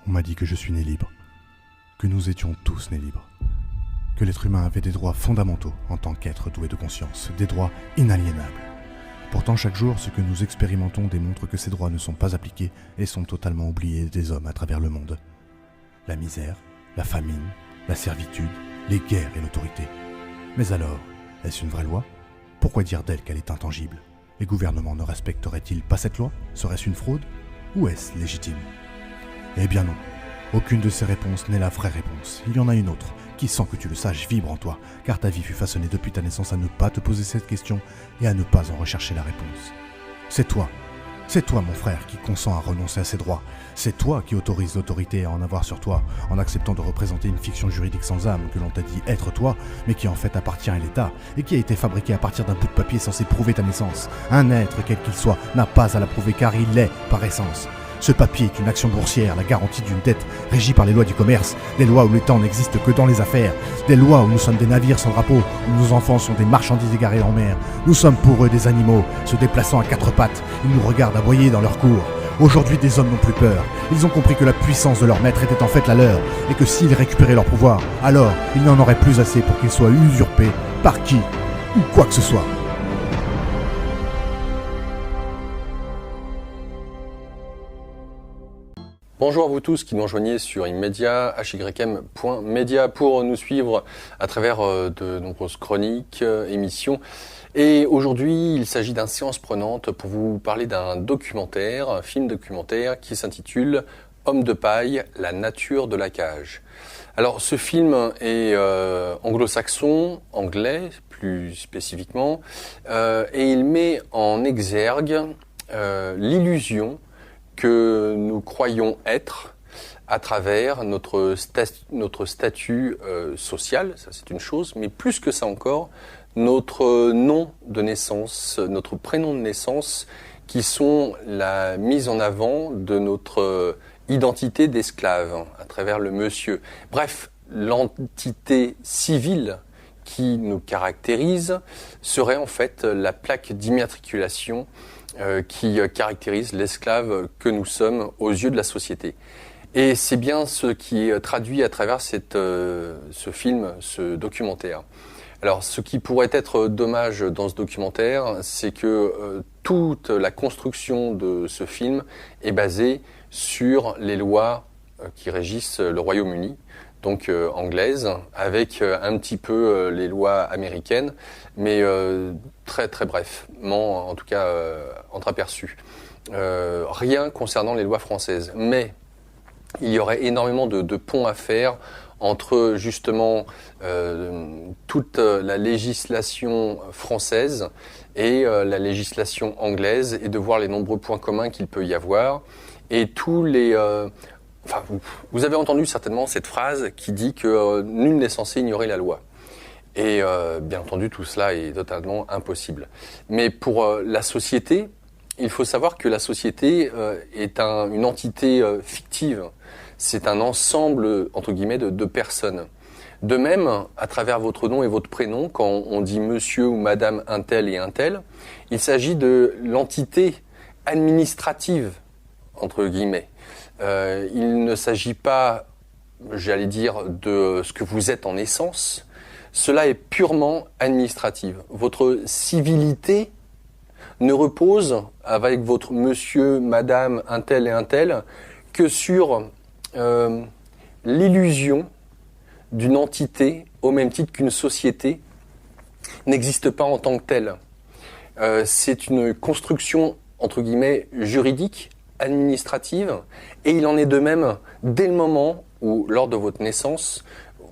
On m'a dit que je suis né libre, que nous étions tous nés libres, que l'être humain avait des droits fondamentaux en tant qu'être doué de conscience, des droits inaliénables. Pourtant, chaque jour, ce que nous expérimentons démontre que ces droits ne sont pas appliqués et sont totalement oubliés des hommes à travers le monde. La misère, la famine, la servitude, les guerres et l'autorité. Mais alors, est-ce une vraie loi ? Pourquoi dire d'elle qu'elle est intangible ? Les gouvernements ne respecteraient-ils pas cette loi ? Serait-ce une fraude ? Ou est-ce légitime ? Eh bien non. Aucune de ces réponses n'est la vraie réponse. Il y en a une autre, qui, sans que tu le saches, vibre en toi, car ta vie fut façonnée depuis ta naissance à ne pas te poser cette question et à ne pas en rechercher la réponse. C'est toi, mon frère, qui consent à renoncer à ses droits. C'est toi qui autorise l'autorité à en avoir sur toi, en acceptant de représenter une fiction juridique sans âme que l'on t'a dit être toi, mais qui en fait appartient à l'État, et qui a été fabriqué à partir d'un bout de papier censé prouver ta naissance. Un être, quel qu'il soit, n'a pas à la prouver car il l'est par essence. Ce papier est une action boursière, la garantie d'une dette régie par les lois du commerce, des lois où le temps n'existe que dans les affaires, des lois où nous sommes des navires sans drapeau, où nos enfants sont des marchandises égarées en mer. Nous sommes pour eux des animaux, se déplaçant à quatre pattes, ils nous regardent aboyer dans leur cours. Aujourd'hui, des hommes n'ont plus peur. Ils ont compris que la puissance de leur maître était en fait la leur, et que s'ils récupéraient leur pouvoir, alors il n'y en aurait plus assez pour qu'ils soient usurpés par qui ou quoi que ce soit. Bonjour à vous tous qui nous rejoignez sur Immedia, hym.media pour nous suivre à travers de nombreuses chroniques, émissions. Et aujourd'hui, il s'agit d'une séance prenante pour vous parler d'un documentaire, un film documentaire qui s'intitule « Homme de paille, la nature de la cage ». Alors ce film est anglo-saxon, anglais plus spécifiquement, et il met en exergue l'illusion que nous croyons être à travers notre statut social, ça c'est une chose, mais plus que ça encore, notre nom de naissance, notre prénom de naissance, qui sont la mise en avant de notre identité d'esclave à travers le monsieur. Bref, l'entité civile qui nous caractérise serait en fait la plaque d'immatriculation qui caractérise l'esclave que nous sommes aux yeux de la société. Et c'est bien ce qui est traduit à travers ce film, ce documentaire. Alors, ce qui pourrait être dommage dans ce documentaire, c'est que toute la construction de ce film est basée sur les lois qui régissent le Royaume-Uni, donc anglaise, avec un petit peu les lois américaines, mais très très brefement, en tout cas entreaperçu. Rien concernant les lois françaises, mais il y aurait énormément de ponts à faire entre justement toute la législation française et la législation anglaise, et de voir les nombreux points communs qu'il peut y avoir, et tous les... Enfin, vous avez entendu certainement cette phrase qui dit que nul n'est censé ignorer la loi. Et bien entendu, tout cela est totalement impossible. Mais pour la société, il faut savoir que la société est une entité fictive. C'est un ensemble, entre guillemets, de personnes. De même, à travers votre nom et votre prénom, quand on dit monsieur ou madame un tel et un tel, il s'agit de l'entité administrative, entre guillemets. Il ne s'agit pas, j'allais dire, de ce que vous êtes en essence. Cela est purement administratif. Votre civilité ne repose, avec votre monsieur, madame, un tel et un tel, que sur l'illusion d'une entité, au même titre qu'une société n'existe pas en tant que telle. C'est une construction, entre guillemets, juridique, administrative, et il en est de même dès le moment où, lors de votre naissance,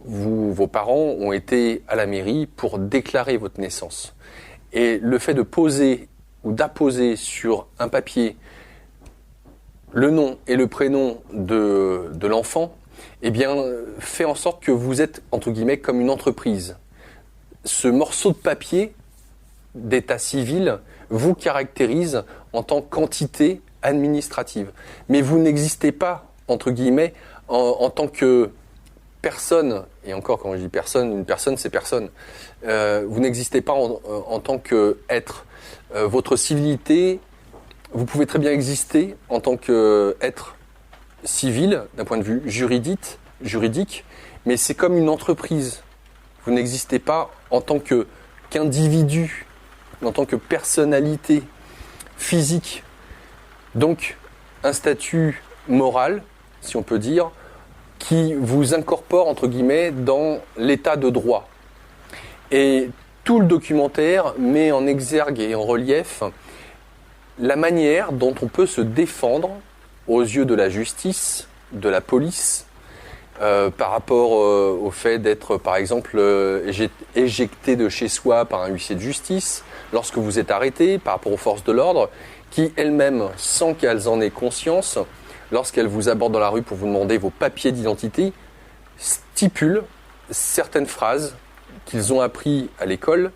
vos parents ont été à la mairie pour déclarer votre naissance. Et le fait de poser ou d'apposer sur un papier le nom et le prénom de l'enfant, eh bien, fait en sorte que vous êtes, entre guillemets, comme une entreprise. Ce morceau de papier d'état civil vous caractérise en tant qu'entité administrative. Mais vous n'existez pas, entre guillemets, en tant que personne, et encore quand je dis personne, une personne c'est personne, vous n'existez pas en tant qu'être. Votre civilité, vous pouvez très bien exister en tant qu'être civil, d'un point de vue juridique, mais c'est comme une entreprise. Vous n'existez pas en tant qu'individu, en tant que personnalité physique. Donc, un statut moral, si on peut dire, qui vous incorpore, entre guillemets, dans l'état de droit. Et tout le documentaire met en exergue et en relief la manière dont on peut se défendre aux yeux de la justice, de la police, par rapport au fait d'être, par exemple, éjecté de chez soi par un huissier de justice, lorsque vous êtes arrêté, par rapport aux forces de l'ordre, qui elles-mêmes, sans qu'elles en aient conscience, lorsqu'elles vous abordent dans la rue pour vous demander vos papiers d'identité, stipulent certaines phrases qu'ils ont appris à l'école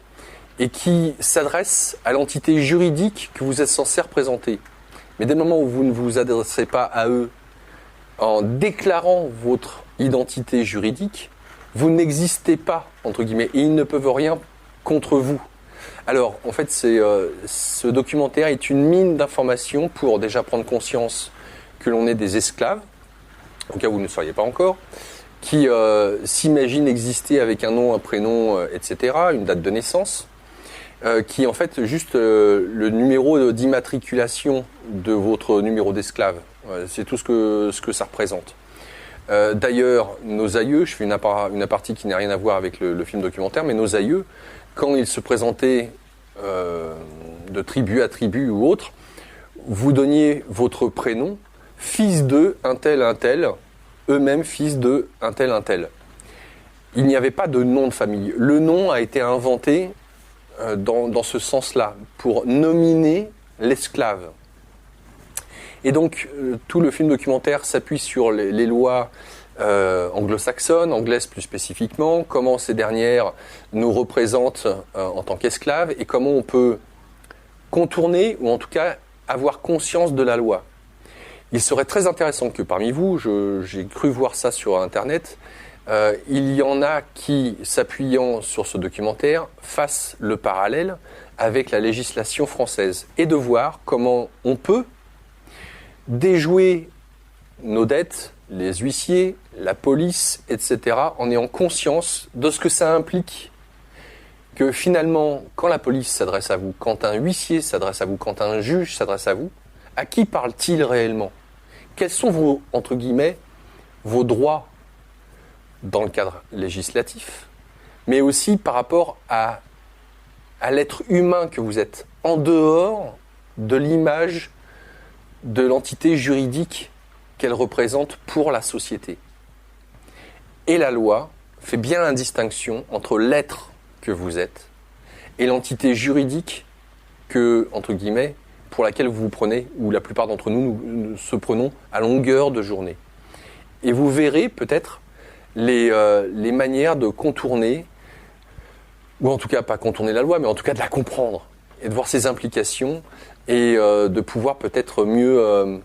et qui s'adressent à l'entité juridique que vous êtes censé représenter. Mais dès le moment où vous ne vous adressez pas à eux en déclarant votre identité juridique, vous n'existez pas, entre guillemets, et ils ne peuvent rien contre vous. Alors, en fait, ce documentaire est une mine d'informations pour déjà prendre conscience que l'on est des esclaves, au cas où vous ne le sauriez pas encore, qui s'imaginent exister avec un nom, un prénom, etc., une date de naissance, qui est en fait juste le numéro d'immatriculation de votre numéro d'esclave. C'est tout ce que ça représente. D'ailleurs, nos aïeux, je fais une apartie qui n'a rien à voir avec le film documentaire, mais nos aïeux, quand ils se présentaient de tribu à tribu ou autre, vous donniez votre prénom, fils de un tel, eux-mêmes fils de un tel. Il n'y avait pas de nom de famille. Le nom a été inventé dans ce sens-là, pour nominer l'esclave. Et donc, tout le film documentaire s'appuie sur les lois anglo-saxonnes, anglaises plus spécifiquement, comment ces dernières nous représentent en tant qu'esclaves et comment on peut contourner, ou en tout cas avoir conscience de la loi. Il serait très intéressant que parmi vous, j'ai cru voir ça sur Internet, il y en a qui, s'appuyant sur ce documentaire, fassent le parallèle avec la législation française et de voir comment on peut déjouer nos dettes, les huissiers, la police, etc., en ayant conscience de ce que ça implique. Que finalement, quand la police s'adresse à vous, quand un huissier s'adresse à vous, quand un juge s'adresse à vous, à qui parle-t-il réellement ? Quels sont vos, entre guillemets, vos droits dans le cadre législatif, mais aussi par rapport à l'être humain que vous êtes, en dehors de l'image de l'entité juridique qu'elle représente pour la société. Et la loi fait bien la distinction entre l'être que vous êtes et l'entité juridique que, entre guillemets, pour laquelle vous vous prenez, ou la plupart d'entre nous se prenons à longueur de journée. Et vous verrez peut-être les manières de contourner, ou en tout cas pas contourner la loi, mais en tout cas de la comprendre, et de voir ses implications, et de pouvoir peut-être mieux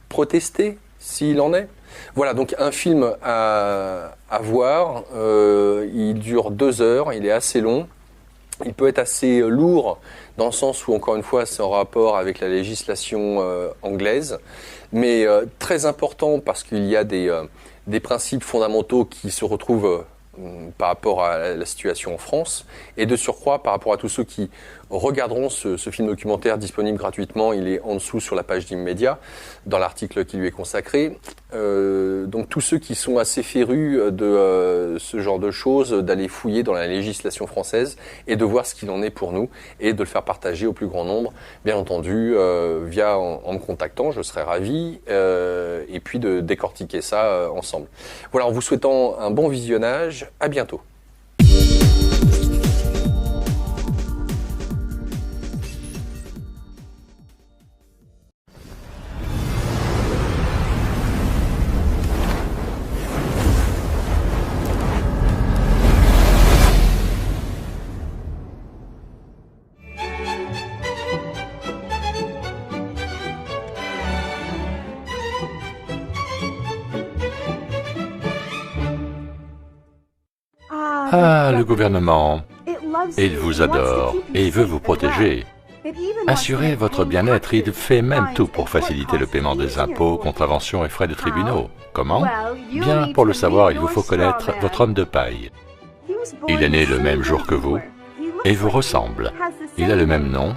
protester, s'il en est. Voilà, donc un film à voir, il dure 2 heures, il est assez long, il peut être assez lourd, dans le sens où, encore une fois, c'est en rapport avec la législation anglaise, mais très important parce qu'il y a des principes fondamentaux qui se retrouvent par rapport à la situation en France, et de surcroît par rapport à tous ceux qui regarderont ce film documentaire disponible gratuitement. Il est en dessous sur la page d'Immédiat, dans l'article qui lui est consacré. Donc tous ceux qui sont assez férus de ce genre de choses, d'aller fouiller dans la législation française et de voir ce qu'il en est pour nous, et de le faire partager au plus grand nombre, bien entendu, via en me contactant, je serais ravi, et puis de décortiquer ça ensemble. Voilà, en vous souhaitant un bon visionnage, à bientôt. Ah, le gouvernement. Il vous adore et il veut vous protéger. assurez votre bien-être. Il fait même tout pour faciliter le paiement des impôts, contraventions et frais de tribunaux. Comment? Bien, pour le savoir, il vous faut connaître votre homme de paille. Il est né le même jour que vous et vous ressemble. Il a le même nom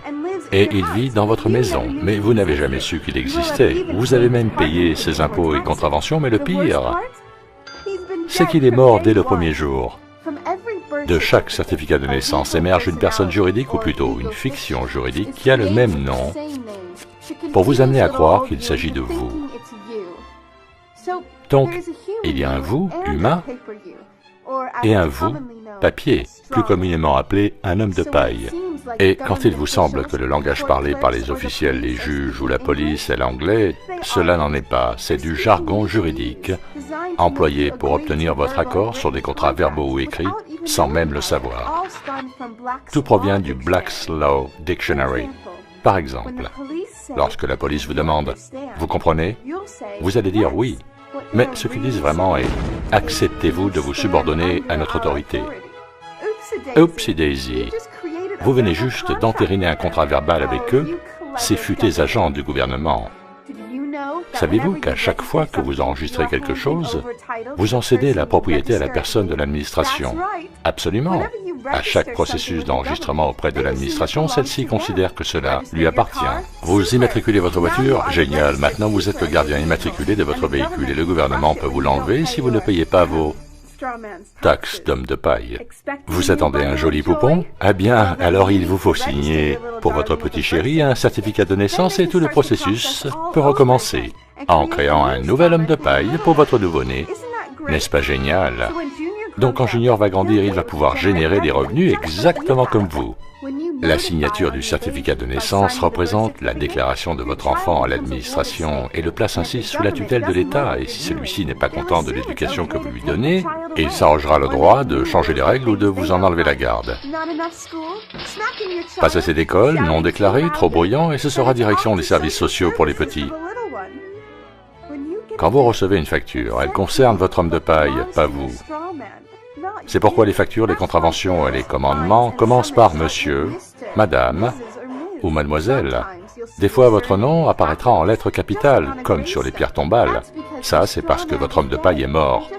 et il vit dans votre maison, mais vous n'avez jamais su qu'il existait. Vous avez même payé ses impôts et contraventions, mais le pire, c'est qu'il est mort dès le premier jour. De chaque certificat de naissance émerge une personne juridique, ou plutôt une fiction juridique, qui a le même nom, pour vous amener à croire qu'il s'agit de vous. Donc, il y a un vous, humain, et un vous, papier, plus communément appelé un homme de paille. Et quand il vous semble que le langage parlé par les officiels, les juges ou la police est l'anglais, cela n'en est pas, c'est du jargon juridique, employé pour obtenir votre accord sur des contrats verbaux ou écrits, sans même le savoir. Tout provient du Black's Law Dictionary. Par exemple, lorsque la police vous demande « Vous comprenez ?», vous allez dire « Oui ». Mais ce qu'ils disent vraiment est « Acceptez-vous de vous subordonner à notre autorité ?» Oupsie daisy. Vous venez juste d'entériner un contrat verbal avec eux, ces futés agents du gouvernement. Savez-vous qu'à chaque fois que vous enregistrez quelque chose, vous en cédez la propriété à la personne de l'administration? Absolument. À chaque processus d'enregistrement auprès de l'administration, celle-ci considère que cela lui appartient. Vous immatriculez votre voiture? Génial. Maintenant, vous êtes le gardien immatriculé de votre véhicule et le gouvernement peut vous l'enlever si vous ne payez pas vos taxes d'homme de paille. Vous attendez un joli poupon? Ah bien, alors il vous faut signer pour votre petit chéri un certificat de naissance et tout le processus peut recommencer en créant un nouvel homme de paille pour votre nouveau-né. N'est-ce pas génial? Donc quand Junior va grandir, il va pouvoir générer des revenus exactement comme vous. La signature du certificat de naissance représente la déclaration de votre enfant à l'administration et le place ainsi sous la tutelle de l'État. Et si celui-ci n'est pas content de l'éducation que vous lui donnez, il s'arrogera le droit de changer les règles ou de vous en enlever la garde. Pas assez d'école, non déclaré, trop bruyant, et ce sera direction des services sociaux pour les petits. Quand vous recevez une facture, elle concerne votre homme de paille, pas vous. C'est pourquoi les factures, les contraventions et les commandements commencent par monsieur, madame ou mademoiselle. Des fois, votre nom apparaîtra en lettres capitales, comme sur les pierres tombales. Ça, c'est parce que votre homme de paille est mort.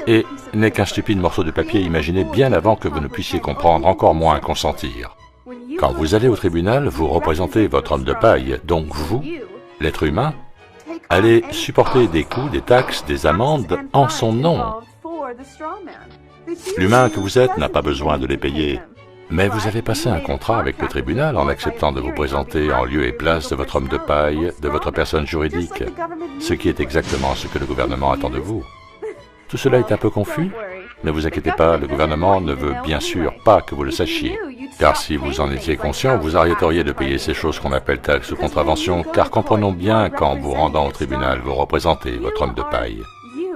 Et n'est qu'un stupide morceau de papier imaginé bien avant que vous ne puissiez comprendre, encore moins consentir. Quand vous allez au tribunal, vous représentez votre homme de paille, donc vous, l'être humain, allez supporter des coûts, des taxes, des amendes en son nom. L'humain que vous êtes n'a pas besoin de les payer. Mais vous avez passé un contrat avec le tribunal en acceptant de vous présenter en lieu et place de votre homme de paille, de votre personne juridique, ce qui est exactement ce que le gouvernement attend de vous. Tout cela est un peu confus? Ne vous inquiétez pas, le gouvernement ne veut bien sûr pas que vous le sachiez. Car si vous en étiez conscient, vous arrêteriez de payer ces choses qu'on appelle taxes ou contraventions, car comprenons bien qu'en vous rendant au tribunal, vous représentez votre homme de paille.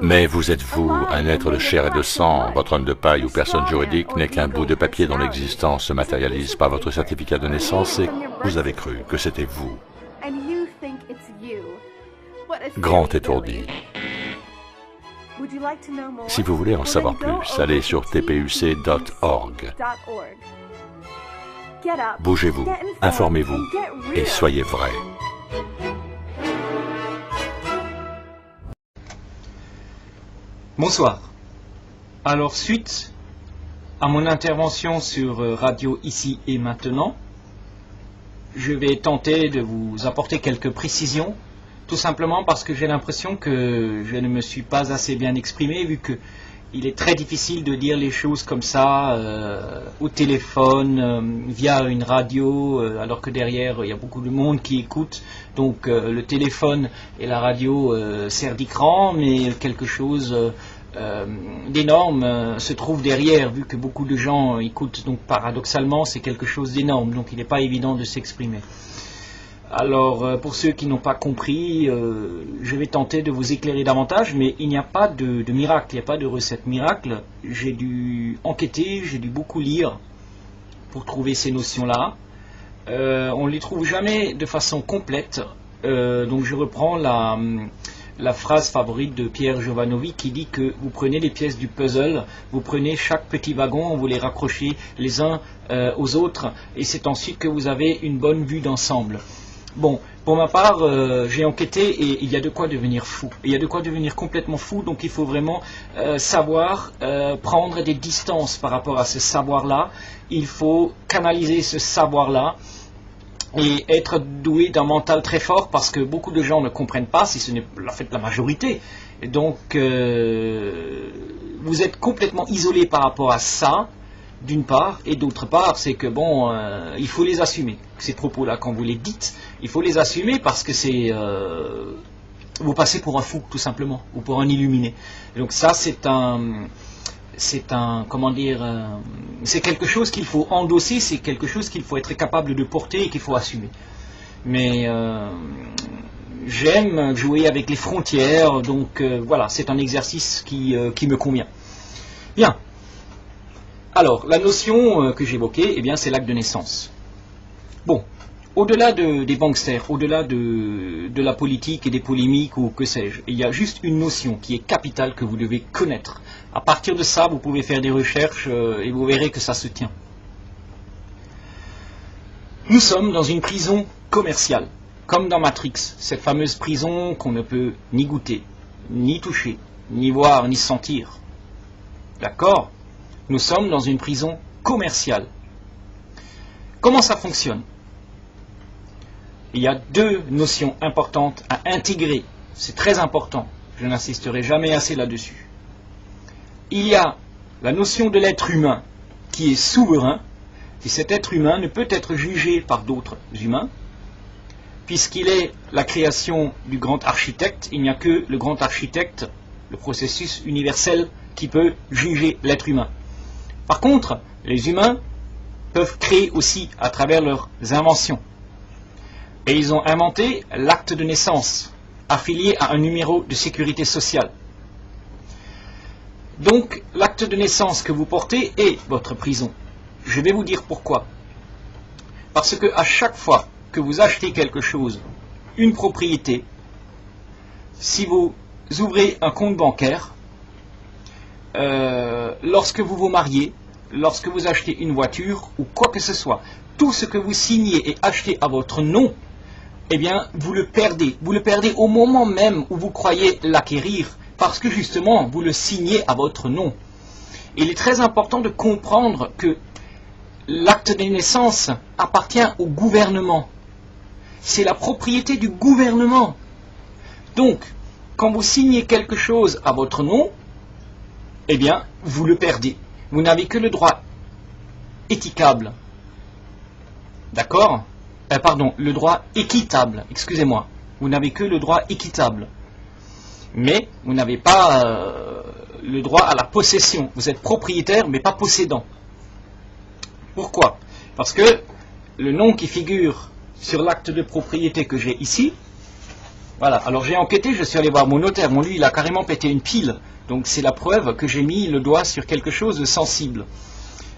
Mais vous êtes vous, un être de chair et de sang. Votre homme de paille ou personne juridique n'est qu'un bout de papier dont l'existence se matérialise par votre certificat de naissance et vous avez cru que c'était vous. Grand étourdi. Si vous voulez en savoir plus, allez sur tpuc.org. Bougez-vous, informez-vous et soyez vrai. Bonsoir. Alors, suite à mon intervention sur Radio Ici et Maintenant, je vais tenter de vous apporter quelques précisions, tout simplement parce que j'ai l'impression que je ne me suis pas assez bien exprimé, vu que il est très difficile de dire les choses comme ça, au téléphone, via une radio, alors que derrière il y a beaucoup de monde qui écoute. Donc le téléphone et la radio servent d'écran, mais quelque chose d'énorme se trouve derrière, vu que beaucoup de gens écoutent. Donc paradoxalement, c'est quelque chose d'énorme, donc il n'est pas évident de s'exprimer. Alors, pour ceux qui n'ont pas compris, je vais tenter de vous éclairer davantage, mais il n'y a pas de miracle, il n'y a pas de recette miracle. J'ai dû enquêter, j'ai dû beaucoup lire pour trouver ces notions-là. On ne les trouve jamais de façon complète, donc je reprends la phrase favorite de Pierre Jovanovic qui dit que vous prenez les pièces du puzzle, vous prenez chaque petit wagon, vous les raccrochez les uns aux autres, et c'est ensuite que vous avez une bonne vue d'ensemble. Bon, pour ma part, j'ai enquêté et il y a de quoi devenir fou. Il y a de quoi devenir complètement fou, donc il faut vraiment savoir prendre des distances par rapport à ce savoir-là. Il faut canaliser ce savoir-là et être doué d'un mental très fort, parce que beaucoup de gens ne comprennent pas, si ce n'est en fait la majorité. Et donc, vous êtes complètement isolé par rapport à ça, d'une part, et d'autre part, c'est que bon, il faut les assumer. Ces propos-là, quand vous les dites, il faut les assumer parce que c'est... vous passez pour un fou, tout simplement, ou pour un illuminé. Et donc ça, c'est comment dire, c'est quelque chose qu'il faut endosser, c'est quelque chose qu'il faut être capable de porter et qu'il faut assumer. Mais j'aime jouer avec les frontières, donc voilà, c'est un exercice qui me convient. Bien. Alors, la notion que j'évoquais, eh bien, c'est l'acte de naissance. Bon, au-delà des banksters, au-delà de la politique et des polémiques ou que sais-je, il y a juste une notion qui est capitale que vous devez connaître. À partir de ça, vous pouvez faire des recherches et vous verrez que ça se tient. Nous sommes dans une prison commerciale, comme dans Matrix, cette fameuse prison qu'on ne peut ni goûter, ni toucher, ni voir, ni sentir. D'accord ? Nous sommes dans une prison commerciale. Comment ça fonctionne ? Il y a deux notions importantes à intégrer. C'est très important. Je n'insisterai jamais assez là-dessus. Il y a la notion de l'être humain qui est souverain, et cet être humain ne peut être jugé par d'autres humains, puisqu'il est la création du grand architecte. Il n'y a que le grand architecte, le processus universel, qui peut juger l'être humain. Par contre, les humains peuvent créer aussi à travers leurs inventions. Et ils ont inventé l'acte de naissance, affilié à un numéro de sécurité sociale. Donc, l'acte de naissance que vous portez est votre prison. Je vais vous dire pourquoi. Parce que à chaque fois que vous achetez quelque chose, une propriété, si vous ouvrez un compte bancaire, lorsque vous vous mariez, lorsque vous achetez une voiture ou quoi que ce soit, tout ce que vous signez et achetez à votre nom, eh bien, vous le perdez. Vous le perdez au moment même où vous croyez l'acquérir, parce que justement, vous le signez à votre nom. Il est très important de comprendre que l'acte de naissance appartient au gouvernement. C'est la propriété du gouvernement. Donc, quand vous signez quelque chose à votre nom, eh bien, vous le perdez. Vous n'avez que le droit équitable. D'accord ? Pardon, le droit équitable, excusez-moi. Vous n'avez que le droit équitable. Mais vous n'avez pas le droit à la possession. Vous êtes propriétaire, mais pas possédant. Pourquoi ? Parce que le nom qui figure sur l'acte de propriété que j'ai ici, voilà, alors j'ai enquêté, je suis allé voir mon notaire, lui il a carrément pété une pile. Donc c'est la preuve que j'ai mis le doigt sur quelque chose de sensible.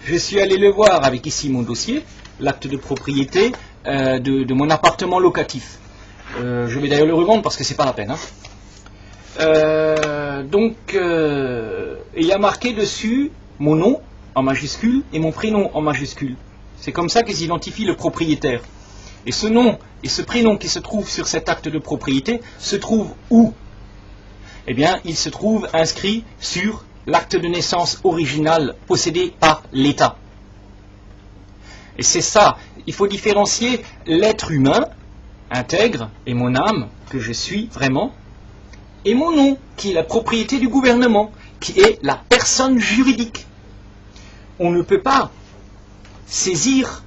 Je suis allé le voir avec ici mon dossier, l'acte de propriété de mon appartement locatif. Je vais d'ailleurs le revendre parce que c'est pas la peine. Il y a marqué dessus mon nom en majuscule et mon prénom en majuscule. C'est comme ça qu'ils identifient le propriétaire. Et ce nom et ce prénom qui se trouvent sur cet acte de propriété se trouvent où ? Eh bien, il se trouve inscrit sur l'acte de naissance original possédé par l'État. Et c'est ça, il faut différencier l'être humain intègre et mon âme, que je suis vraiment, et mon nom, qui est la propriété du gouvernement, qui est la personne juridique. On ne peut pas saisir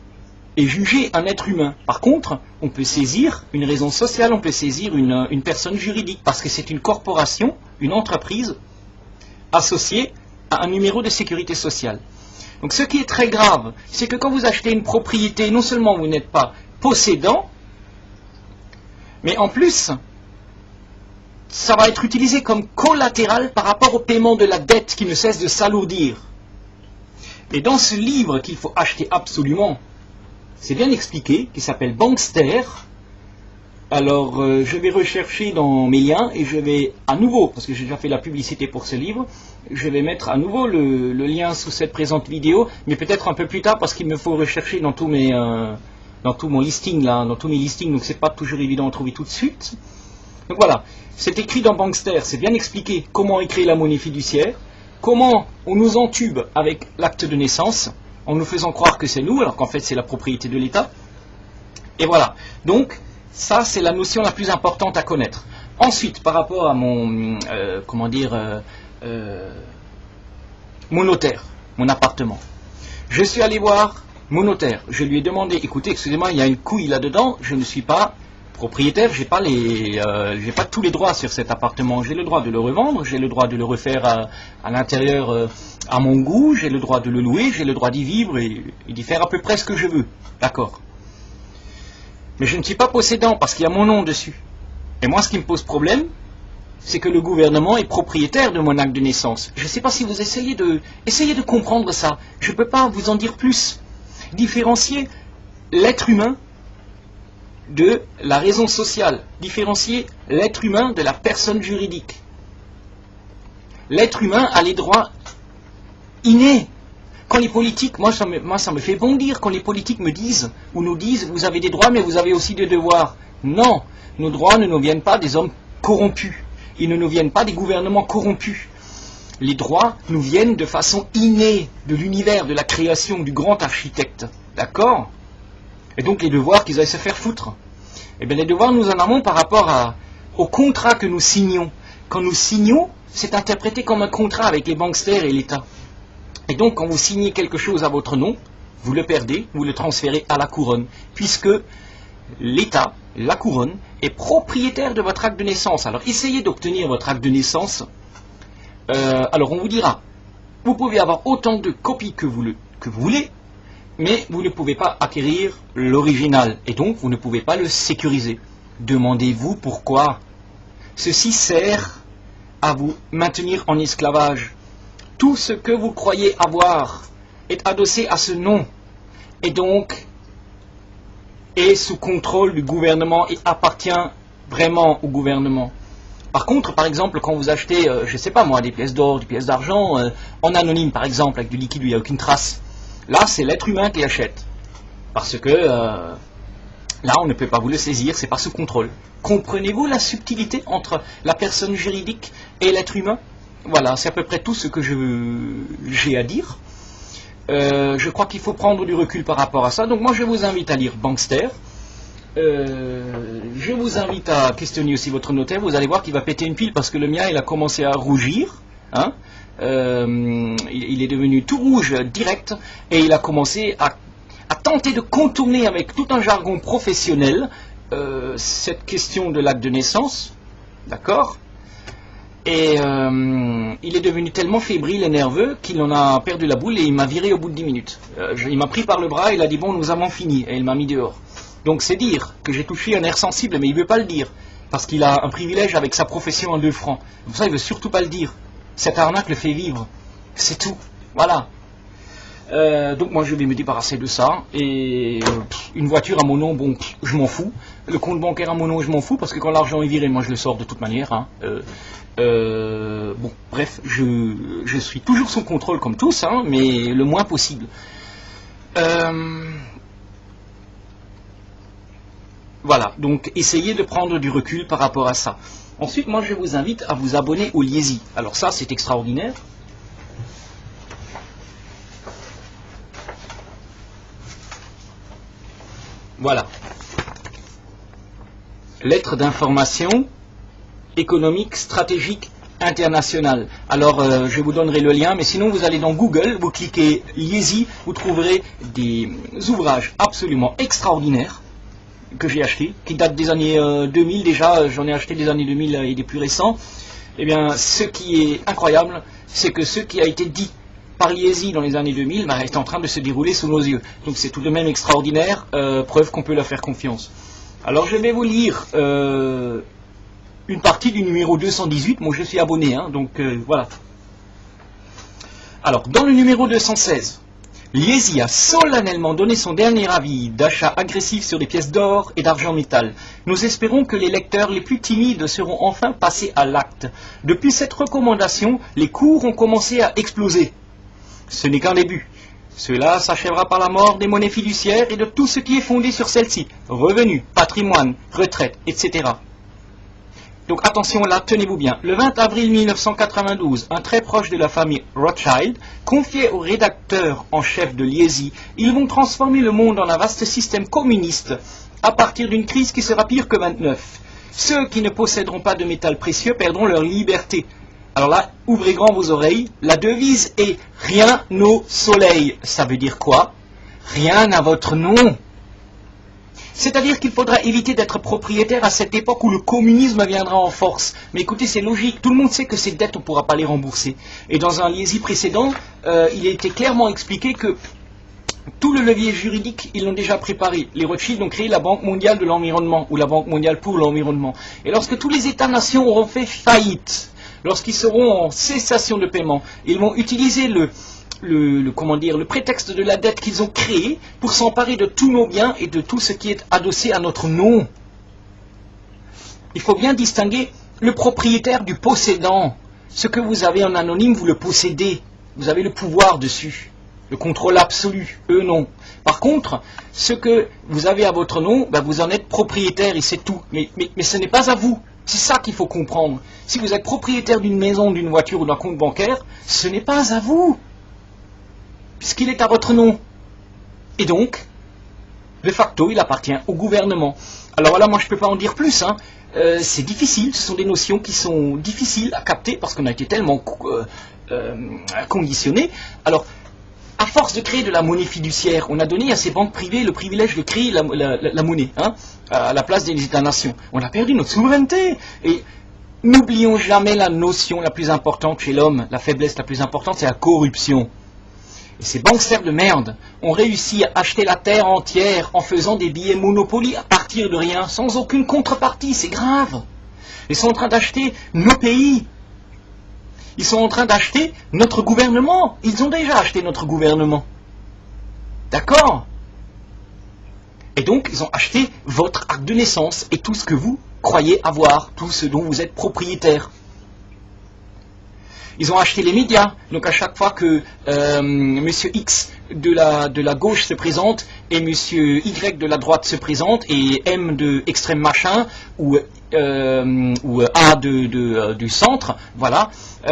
et juger un être humain. Par contre, on peut saisir une raison sociale, on peut saisir une personne juridique, parce que c'est une corporation, une entreprise, associée à un numéro de sécurité sociale. Donc ce qui est très grave, c'est que quand vous achetez une propriété, non seulement vous n'êtes pas possédant, mais en plus, ça va être utilisé comme collatéral par rapport au paiement de la dette qui ne cesse de s'alourdir. Et dans ce livre qu'il faut acheter absolument, c'est bien expliqué, qui s'appelle Bankster, Alors, je vais rechercher dans mes liens et je vais à nouveau, parce que j'ai déjà fait la publicité pour ce livre, je vais mettre à nouveau le lien sous cette présente vidéo, mais peut-être un peu plus tard parce qu'il me faut rechercher dans tous mes, dans tout mon listing là, dans tous mes listings, donc c'est pas toujours évident à trouver tout de suite. Donc voilà, c'est écrit dans Bankster, c'est bien expliqué comment est créée la monnaie fiduciaire, comment on nous entube avec l'acte de naissance, en nous faisant croire que c'est nous, alors qu'en fait c'est la propriété de l'État. Et voilà, donc ça c'est la notion la plus importante à connaître. Ensuite, par rapport à mon, mon notaire, mon appartement, je suis allé voir mon notaire, je lui ai demandé, écoutez, excusez-moi, il y a une couille là-dedans, je ne suis pas propriétaire, j'ai pas tous les droits sur cet appartement, j'ai le droit de le revendre, j'ai le droit de le refaire à l'intérieur à mon goût, j'ai le droit de le louer, j'ai le droit d'y vivre et d'y faire à peu près ce que je veux, d'accord. Mais je ne suis pas possédant parce qu'il y a mon nom dessus. Et moi, ce qui me pose problème, c'est que le gouvernement est propriétaire de mon acte de naissance. Je ne sais pas si vous essayez de comprendre ça. Je ne peux pas vous en dire plus. Différencier l'être humain de la raison sociale. Différencier l'être humain de la personne juridique. L'être humain a les droits innés. Quand les politiques, moi ça me fait bondir quand les politiques me disent, ou nous disent, vous avez des droits mais vous avez aussi des devoirs. Non, nos droits ne nous viennent pas des hommes corrompus. Ils ne nous viennent pas des gouvernements corrompus. Les droits nous viennent de façon innée de l'univers, de la création, du grand architecte. D'accord? Et donc les devoirs qu'ils aillent se faire foutre. Eh bien les devoirs nous en avons par rapport au contrat que nous signons. Quand nous signons, c'est interprété comme un contrat avec les banksters et l'État. Et donc, quand vous signez quelque chose à votre nom, vous le perdez, vous le transférez à la couronne, puisque l'État, la couronne, est propriétaire de votre acte de naissance. Alors, essayez d'obtenir votre acte de naissance. Alors, on vous dira, vous pouvez avoir autant de copies que vous voulez, mais vous ne pouvez pas acquérir l'original, et donc vous ne pouvez pas le sécuriser. Demandez-vous pourquoi. Ceci sert à vous maintenir en esclavage. Tout ce que vous croyez avoir est adossé à ce nom et donc est sous contrôle du gouvernement et appartient vraiment au gouvernement. Par contre, par exemple, quand vous achetez, je ne sais pas moi, des pièces d'or, des pièces d'argent, en anonyme par exemple, avec du liquide où il n'y a aucune trace, là c'est l'être humain qui achète. Parce que là on ne peut pas vous le saisir, c'est pas sous contrôle. Comprenez-vous la subtilité entre la personne juridique et l'être humain ? Voilà, c'est à peu près tout ce que j'ai à dire. Je crois qu'il faut prendre du recul par rapport à ça. Donc moi je vous invite à lire Bankster. Je vous invite à questionner aussi votre notaire. Vous allez voir qu'il va péter une pile parce que le mien il a commencé à rougir. Hein. Il est devenu tout rouge direct et il a commencé à tenter de contourner avec tout un jargon professionnel cette question de l'acte de naissance. D'accord ? Et il est devenu tellement fébrile et nerveux qu'il en a perdu la boule et il m'a viré au bout de 10 minutes. Il m'a pris par le bras et il a dit bon nous avons fini et il m'a mis dehors. Donc c'est dire que j'ai touché un nerf sensible mais il ne veut pas le dire parce qu'il a un privilège avec sa profession à 2 francs. Pour ça il ne veut surtout pas le dire. Cette arnaque le fait vivre. C'est tout. Voilà. Donc moi je vais me débarrasser de ça et une voiture à mon nom, bon, je m'en fous. Le compte bancaire à mon nom, je m'en fous parce que quand l'argent est viré, moi je le sors de toute manière. Hein. Bon, bref, je suis toujours sous contrôle comme tous, hein, mais le moins possible. Voilà, donc essayez de prendre du recul par rapport à ça. Ensuite, moi je vous invite à vous abonner au Liesi. Alors ça, c'est extraordinaire. Voilà. Lettre d'information économique, stratégique, internationale. Alors, je vous donnerai le lien, mais sinon vous allez dans Google, vous cliquez Liesi, vous trouverez des ouvrages absolument extraordinaires que j'ai achetés, qui datent des années 2000 déjà, j'en ai acheté des années 2000 et des plus récents. Eh bien, ce qui est incroyable, c'est que ce qui a été dit par Liesi dans les années 2000 est en train de se dérouler sous nos yeux. Donc c'est tout de même extraordinaire, preuve qu'on peut leur faire confiance. Alors je vais vous lire une partie du numéro 218, moi je suis abonné, hein, donc voilà. Alors, dans le numéro 216, Liesi a solennellement donné son dernier avis d'achat agressif sur des pièces d'or et d'argent métal. Nous espérons que les lecteurs les plus timides seront enfin passés à l'acte. Depuis cette recommandation, les cours ont commencé à exploser. Ce n'est qu'un début. Cela s'achèvera par la mort des monnaies fiduciaires et de tout ce qui est fondé sur celles-ci. Revenus, patrimoine, retraite, etc. Donc attention là, tenez-vous bien. Le 20 avril 1992, un très proche de la famille Rothschild confiait au rédacteur en chef de Liesi: ils vont transformer le monde en un vaste système communiste à partir d'une crise qui sera pire que 29. Ceux qui ne posséderont pas de métal précieux perdront leur liberté. Alors là, ouvrez grand vos oreilles. La devise est « rien au soleil ». Ça veut dire quoi? Rien à votre nom. C'est-à-dire qu'il faudra éviter d'être propriétaire à cette époque où le communisme viendra en force. Mais écoutez, c'est logique, tout le monde sait que ces dettes, on ne pourra pas les rembourser. Et dans un Liesi précédent, il a été clairement expliqué que tout le levier juridique, ils l'ont déjà préparé. Les Rothschild ont créé la Banque mondiale de l'environnement, ou la Banque mondiale pour l'environnement. Et lorsque tous les États-nations auront fait faillite, lorsqu'ils seront en cessation de paiement, ils vont utiliser le prétexte de la dette qu'ils ont créé pour s'emparer de tous nos biens et de tout ce qui est adossé à notre nom. Il faut bien distinguer le propriétaire du possédant. Ce que vous avez en anonyme, vous le possédez. Vous avez le pouvoir dessus, le contrôle absolu. Eux, non. Par contre, ce que vous avez à votre nom, ben, vous en êtes propriétaire et c'est tout. Mais ce n'est pas à vous. C'est ça qu'il faut comprendre. Si vous êtes propriétaire d'une maison, d'une voiture ou d'un compte bancaire, ce n'est pas à vous, puisqu'il est à votre nom. Et donc, de facto, il appartient au gouvernement. Alors voilà, moi je ne peux pas en dire plus. C'est difficile, ce sont des notions qui sont difficiles à capter parce qu'on a été tellement conditionnés. Alors, à force de créer de la monnaie fiduciaire, on a donné à ces banques privées le privilège de créer la monnaie, à la place des États-nations. On a perdu notre souveraineté. Et n'oublions jamais la notion la plus importante chez l'homme, la faiblesse la plus importante, c'est la corruption. Et ces banksters de merde ont réussi à acheter la terre entière en faisant des billets Monopoly à partir de rien, sans aucune contrepartie, c'est grave. Ils sont en train d'acheter nos pays. Ils sont en train d'acheter notre gouvernement. Ils ont déjà acheté notre gouvernement. D'accord? Et donc, ils ont acheté votre acte de naissance et tout ce que vous croyez avoir, tout ce dont vous êtes propriétaire. Ils ont acheté les médias. Donc à chaque fois que Monsieur X de la gauche se présente et Monsieur Y de la droite se présente et M de extrême machin ou A du centre, voilà,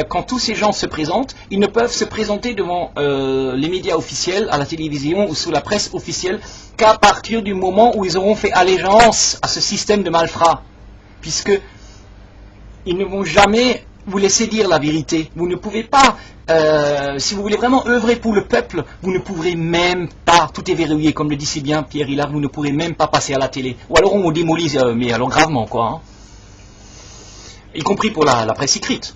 quand tous ces gens se présentent, ils ne peuvent se présenter devant les médias officiels, à la télévision ou sous la presse officielle qu'à partir du moment où ils auront fait allégeance à ce système de malfrats. Puisque ils ne vont jamais vous laisser dire la vérité. Vous ne pouvez pas, si vous voulez vraiment œuvrer pour le peuple, vous ne pourrez même pas, tout est verrouillé, comme le dit si bien Pierre Hillard, vous ne pourrez même pas passer à la télé. Ou alors on vous démolit, mais alors gravement, quoi. Y compris pour la presse écrite.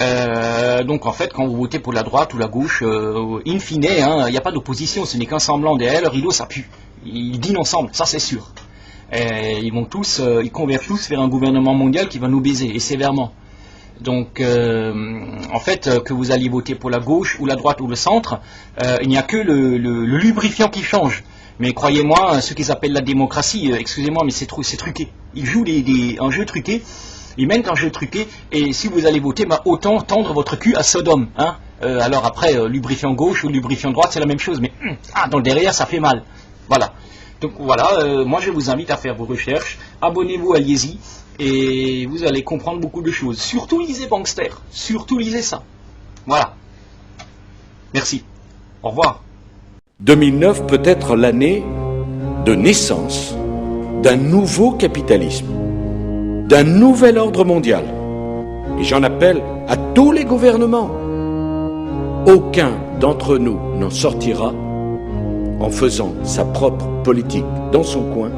Donc en fait, quand vous votez pour la droite ou la gauche, in fine, il n'y a pas d'opposition, ce n'est qu'un semblant derrière, le rideau ça pue. Ils dînent ensemble, ça c'est sûr. Et ils convergent tous vers un gouvernement mondial qui va nous baiser, et sévèrement. Donc, en fait, que vous alliez voter pour la gauche, ou la droite, ou le centre, il n'y a que le lubrifiant qui change. Mais croyez-moi, ce qu'ils appellent la démocratie, excusez-moi, mais c'est truqué. Ils jouent un jeu truqué, ils mènent un jeu truqué, et si vous allez voter, autant tendre votre cul à Sodome. Alors après, lubrifiant gauche ou lubrifiant droite, c'est la même chose, mais dans le derrière, ça fait mal. Voilà. Donc voilà, moi je vous invite à faire vos recherches, abonnez-vous à Liesi et vous allez comprendre beaucoup de choses. Surtout lisez Bankster, surtout lisez ça. Voilà. Merci. Au revoir. 2009 peut être l'année de naissance d'un nouveau capitalisme, d'un nouvel ordre mondial. Et j'en appelle à tous les gouvernements. Aucun d'entre nous n'en sortira en faisant sa propre politique dans son coin,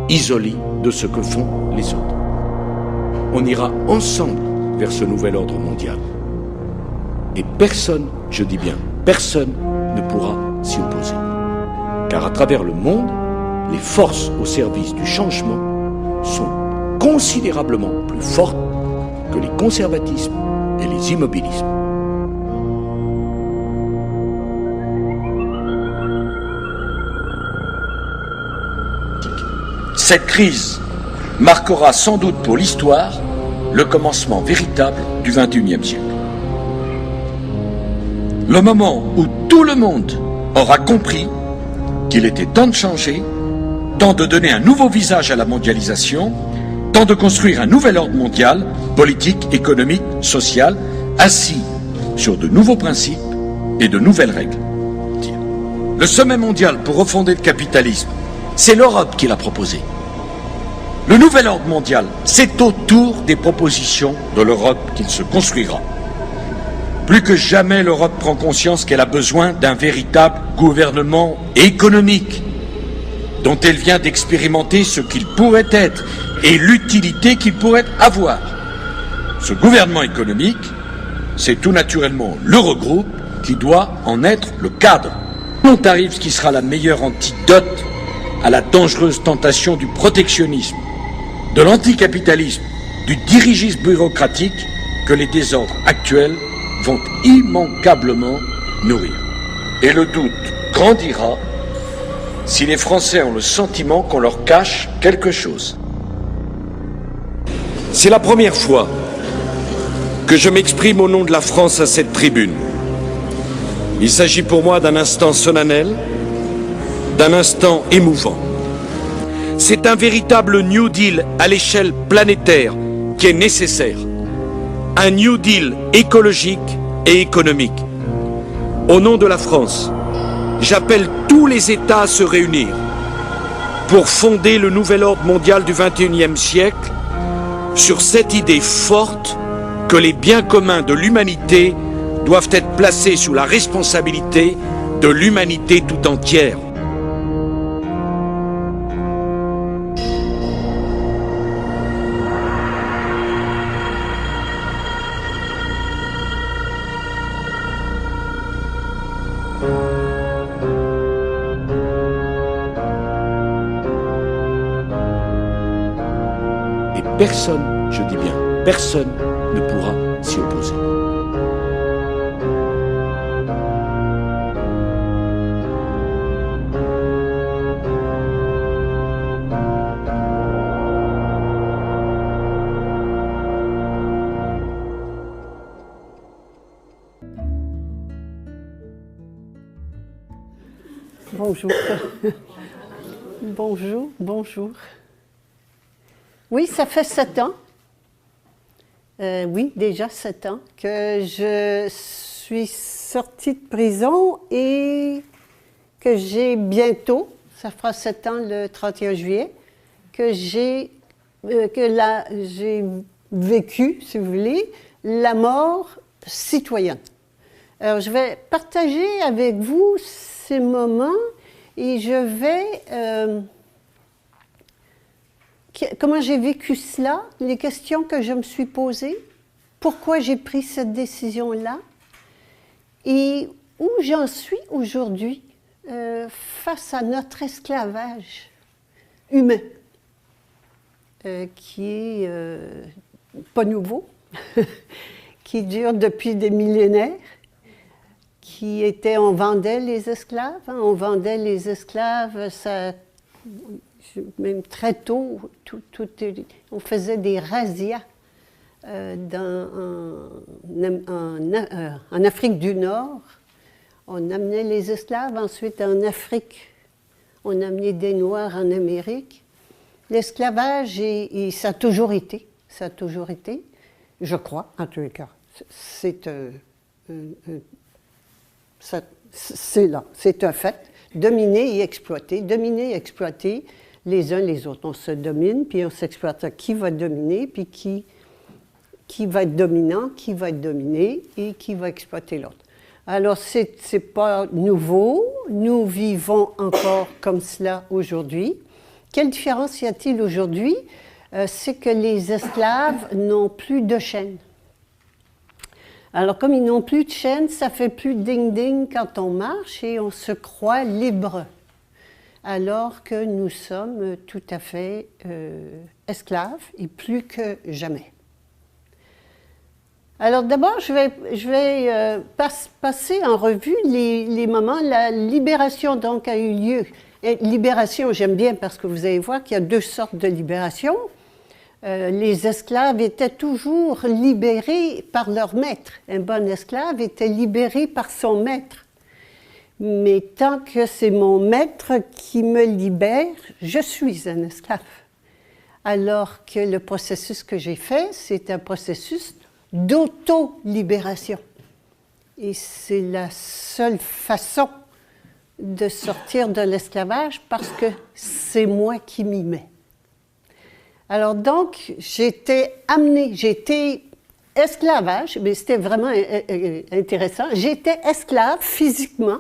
isolé de ce que font les autres. On ira ensemble vers ce nouvel ordre mondial. Et personne, je dis bien personne, ne pourra s'y opposer. Car à travers le monde, les forces au service du changement sont considérablement plus fortes que les conservatismes et les immobilismes. Cette crise marquera sans doute pour l'histoire le commencement véritable du XXIe siècle. Le moment où tout le monde aura compris qu'il était temps de changer, temps de donner un nouveau visage à la mondialisation, temps de construire un nouvel ordre mondial, politique, économique, social, assis sur de nouveaux principes et de nouvelles règles. Le sommet mondial pour refonder le capitalisme, c'est l'Europe qui l'a proposé. Le nouvel ordre mondial, c'est autour des propositions de l'Europe qu'il se construira. Plus que jamais, l'Europe prend conscience qu'elle a besoin d'un véritable gouvernement économique, dont elle vient d'expérimenter ce qu'il pourrait être et l'utilité qu'il pourrait avoir. Ce gouvernement économique, c'est tout naturellement l'Eurogroupe qui doit en être le cadre. On arrive ce qui sera la meilleure antidote à la dangereuse tentation du protectionnisme, de l'anticapitalisme, du dirigisme bureaucratique que les désordres actuels vont immanquablement nourrir. Et le doute grandira si les Français ont le sentiment qu'on leur cache quelque chose. C'est la première fois que je m'exprime au nom de la France à cette tribune. Il s'agit pour moi d'un instant solennel, d'un instant émouvant. C'est un véritable New Deal à l'échelle planétaire qui est nécessaire. Un New Deal écologique et économique. Au nom de la France, j'appelle tous les États à se réunir pour fonder le nouvel ordre mondial du XXIe siècle sur cette idée forte que les biens communs de l'humanité doivent être placés sous la responsabilité de l'humanité tout entière. Et personne, je dis bien, personne ne pourra s'y opposer. Bonjour. Bonjour, bonjour. Oui, ça fait 7 ans. Oui, déjà 7 ans que je suis sortie de prison et que j'ai bientôt, ça fera 7 ans le 31 juillet, que j'ai vécu, si vous voulez, la mort citoyenne. Alors, je vais partager avec vous ces moments et je vais... comment j'ai vécu cela, les questions que je me suis posées, pourquoi j'ai pris cette décision-là et où j'en suis aujourd'hui face à notre esclavage humain, qui est pas nouveau, qui dure depuis des millénaires, qui était, on vendait les esclaves, hein, on vendait les esclaves, ça, même très tôt, on faisait des razzias en Afrique du Nord. On amenait les esclaves, ensuite en Afrique, on amenait des Noirs en Amérique. L'esclavage, ça a toujours été, je crois, en tous les cas. C'est là, c'est un fait. Dominer et exploiter les uns les autres. On se domine, puis on s'exploite. Qui va dominer, puis qui va être dominant, qui va être dominé et qui va exploiter l'autre. Alors, c'est pas nouveau. Nous vivons encore comme cela aujourd'hui. Quelle différence y a-t-il aujourd'hui? C'est que les esclaves n'ont plus de chaînes. Alors, comme ils n'ont plus de chaîne, ça fait plus ding-ding quand on marche et on se croit libre, alors que nous sommes tout à fait esclaves et plus que jamais. Alors d'abord, je vais passer en revue les moments. La libération donc a eu lieu Et libération, j'aime bien parce que vous allez voir qu'il y a deux sortes de libération. Les esclaves étaient toujours libérés par leur maître. Un bon esclave était libéré par son maître. Mais tant que c'est mon maître qui me libère, je suis un esclave. Alors que le processus que j'ai fait, c'est un processus d'auto-libération. Et c'est la seule façon de sortir de l'esclavage parce que c'est moi qui m'y mets. Alors donc, j'étais esclavage, mais c'était vraiment intéressant. J'étais esclave physiquement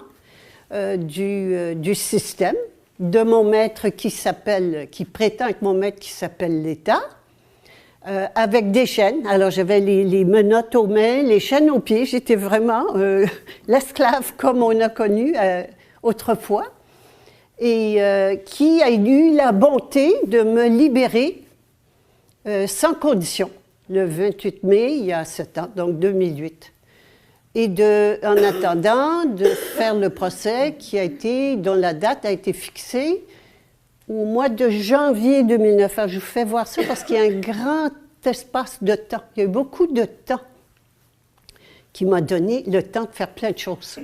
du système, de mon maître qui prétend être mon maître qui s'appelle l'État, avec des chaînes. Alors j'avais les menottes aux mains, les chaînes aux pieds. J'étais vraiment l'esclave comme on a connu autrefois, et qui a eu la bonté de me libérer sans condition, le 28 mai, il y a 7 ans, donc 2008. Et en attendant de faire le procès dont la date a été fixée au mois de janvier 2009. Alors, je vous fais voir ça parce qu'il y a un grand espace de temps. Il y a eu beaucoup de temps qui m'a donné le temps de faire plein de choses.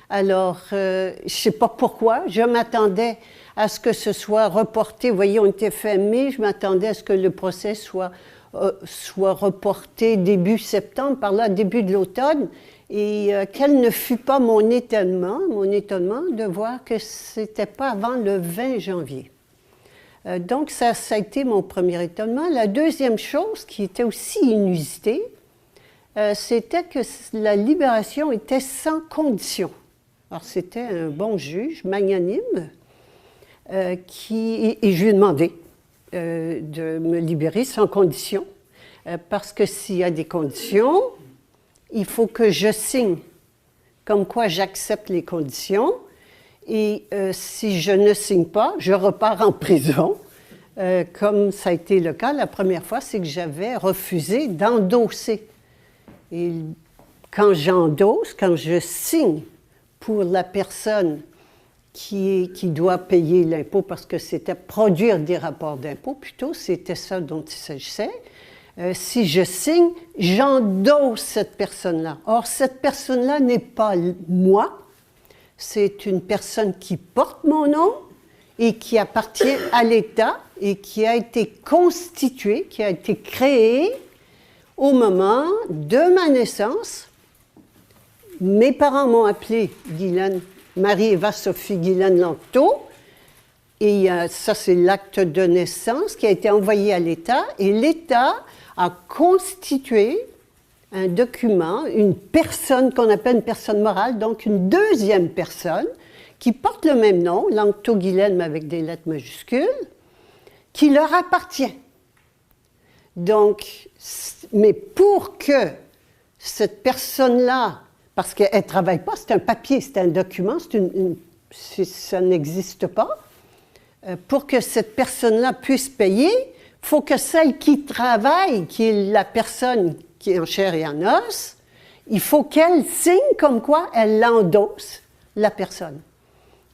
Alors, je ne sais pas pourquoi, je m'attendais à ce que ce soit reporté. Vous voyez, on était fin mai, je m'attendais à ce que le procès soit reporté début septembre, par là, début de l'automne, et quel ne fut pas mon étonnement de voir que ce n'était pas avant le 20 janvier. Donc, ça a été mon premier étonnement. La deuxième chose, qui était aussi inusitée, c'était que la libération était sans condition. Alors, c'était un bon juge, magnanime, et je lui ai demandé de me libérer sans condition, parce que s'il y a des conditions, il faut que je signe, comme quoi j'accepte les conditions, et si je ne signe pas, je repars en prison, comme ça a été le cas la première fois, c'est que j'avais refusé d'endosser. Et quand j'endosse, quand je signe pour la personne qui doit payer l'impôt, parce que c'était produire des rapports d'impôt, plutôt, c'était ça dont il s'agissait. Si je signe, j'endosse cette personne-là. Or, cette personne-là n'est pas moi, c'est une personne qui porte mon nom et qui appartient à l'État et qui a été constituée, qui a été créée au moment de ma naissance. Mes parents m'ont appelée Guylaine, Marie-Eva-Sophie Guylaine Lanctot, et ça c'est l'acte de naissance qui a été envoyé à l'État, et l'État a constitué un document, une personne qu'on appelle une personne morale, donc une deuxième personne qui porte le même nom, Lanctot Guylaine mais avec des lettres majuscules, qui leur appartient. Donc, mais pour que cette personne-là, parce qu'elle ne travaille pas, c'est un papier, c'est un document, ça n'existe pas. Pour que cette personne-là puisse payer, il faut que celle qui travaille, qui est la personne qui est en chair et en os, il faut qu'elle signe comme quoi elle endosse la personne.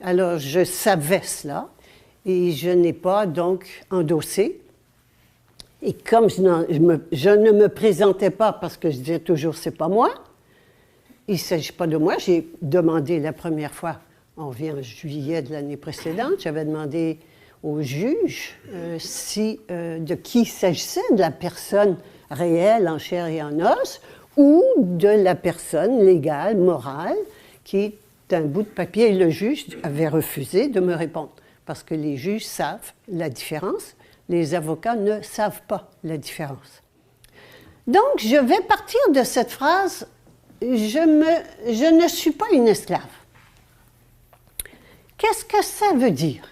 Alors, je savais cela et je n'ai pas donc endossé. Et comme je ne me présentais pas parce que je disais toujours « c'est pas moi », il ne s'agit pas de moi. J'ai demandé la première fois, on vient en juillet de l'année précédente, j'avais demandé au juge de qui il s'agissait, de la personne réelle en chair et en os, ou de la personne légale, morale, qui est un bout de papier. Et le juge avait refusé de me répondre, parce que les juges savent la différence, les avocats ne savent pas la différence. Donc, je vais partir de cette phrase « Je ne suis pas une esclave ». Qu'est-ce que ça veut dire?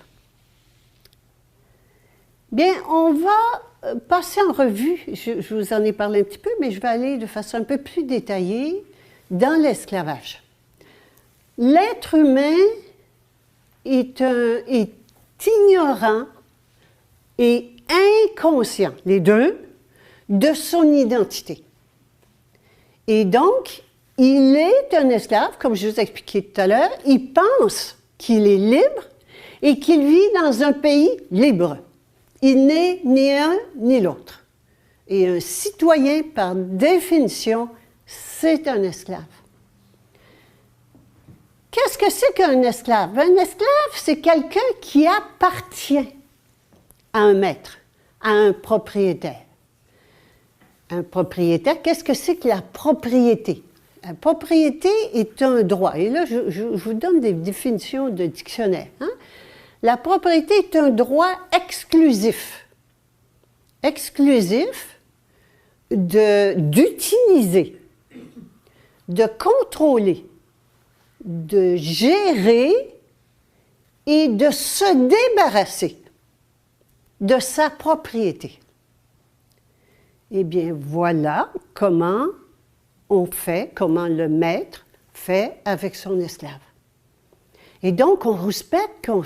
Bien, on va passer en revue, je vous en ai parlé un petit peu, mais je vais aller de façon un peu plus détaillée dans l'esclavage. L'être humain est ignorant et inconscient, les deux, de son identité. Et donc, il est un esclave, comme je vous ai expliqué tout à l'heure, il pense qu'il est libre et qu'il vit dans un pays libre. Il n'est ni un ni l'autre. Et un citoyen, par définition, c'est un esclave. Qu'est-ce que c'est qu'un esclave? Un esclave, c'est quelqu'un qui appartient à un maître, à un propriétaire. Un propriétaire, qu'est-ce que c'est que la propriété? La propriété est un droit. Et là, je vous donne des définitions de dictionnaire. Hein? La propriété est un droit exclusif. Exclusif d'utiliser, de contrôler, de gérer et de se débarrasser de sa propriété. Eh bien, voilà comment on fait, comment le maître fait avec son esclave. Et donc, on respecte qu'on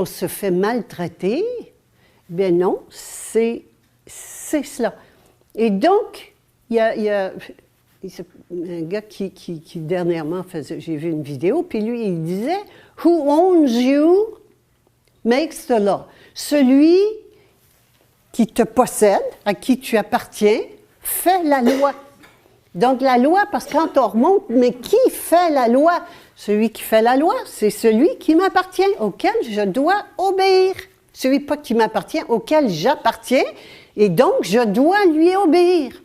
se fait maltraiter. Bien non, c'est cela. Et donc, il y a un gars qui dernièrement faisait, j'ai vu une vidéo, puis lui, il disait « Who owns you makes the law ». Celui qui te possède, à qui tu appartiens, fait la loi. Donc la loi, parce que quand on remonte, mais qui fait la loi? Celui qui fait la loi, c'est celui qui m'appartient, auquel je dois obéir. Celui pas qui m'appartient, auquel j'appartiens, et donc je dois lui obéir.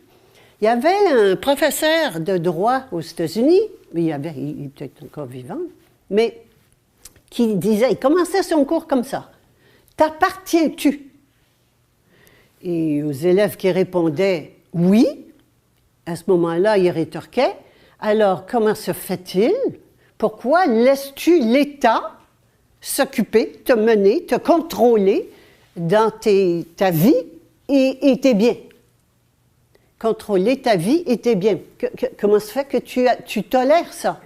Il y avait un professeur de droit aux États-Unis, il est peut-être encore vivant, mais qui disait, il commençait son cours comme ça. « T'appartiens-tu? » Et aux élèves qui répondaient « oui », à ce moment-là, il rétorquait « alors comment se fait-il? Pourquoi laisses-tu l'État s'occuper, te mener, te contrôler dans ta vie et tes biens? Contrôler ta vie et tes biens. Comment se fait que tu tolères ça? »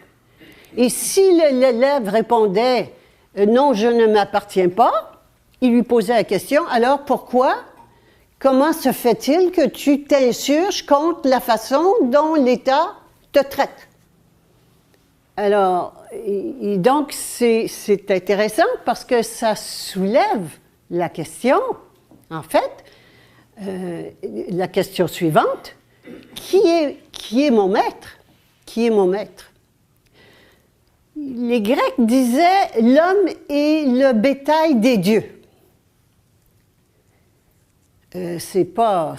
Et si l'élève répondait « non, je ne m'appartiens pas », il lui posait la question « alors pourquoi? Comment se fait-il que tu t'insurges contre la façon dont l'État te traite? » Alors, et donc, c'est intéressant parce que ça soulève la question, en fait, la question suivante, qui est mon maître? Qui est mon maître? Les Grecs disaient « l'homme est le bétail des dieux ». C'est pas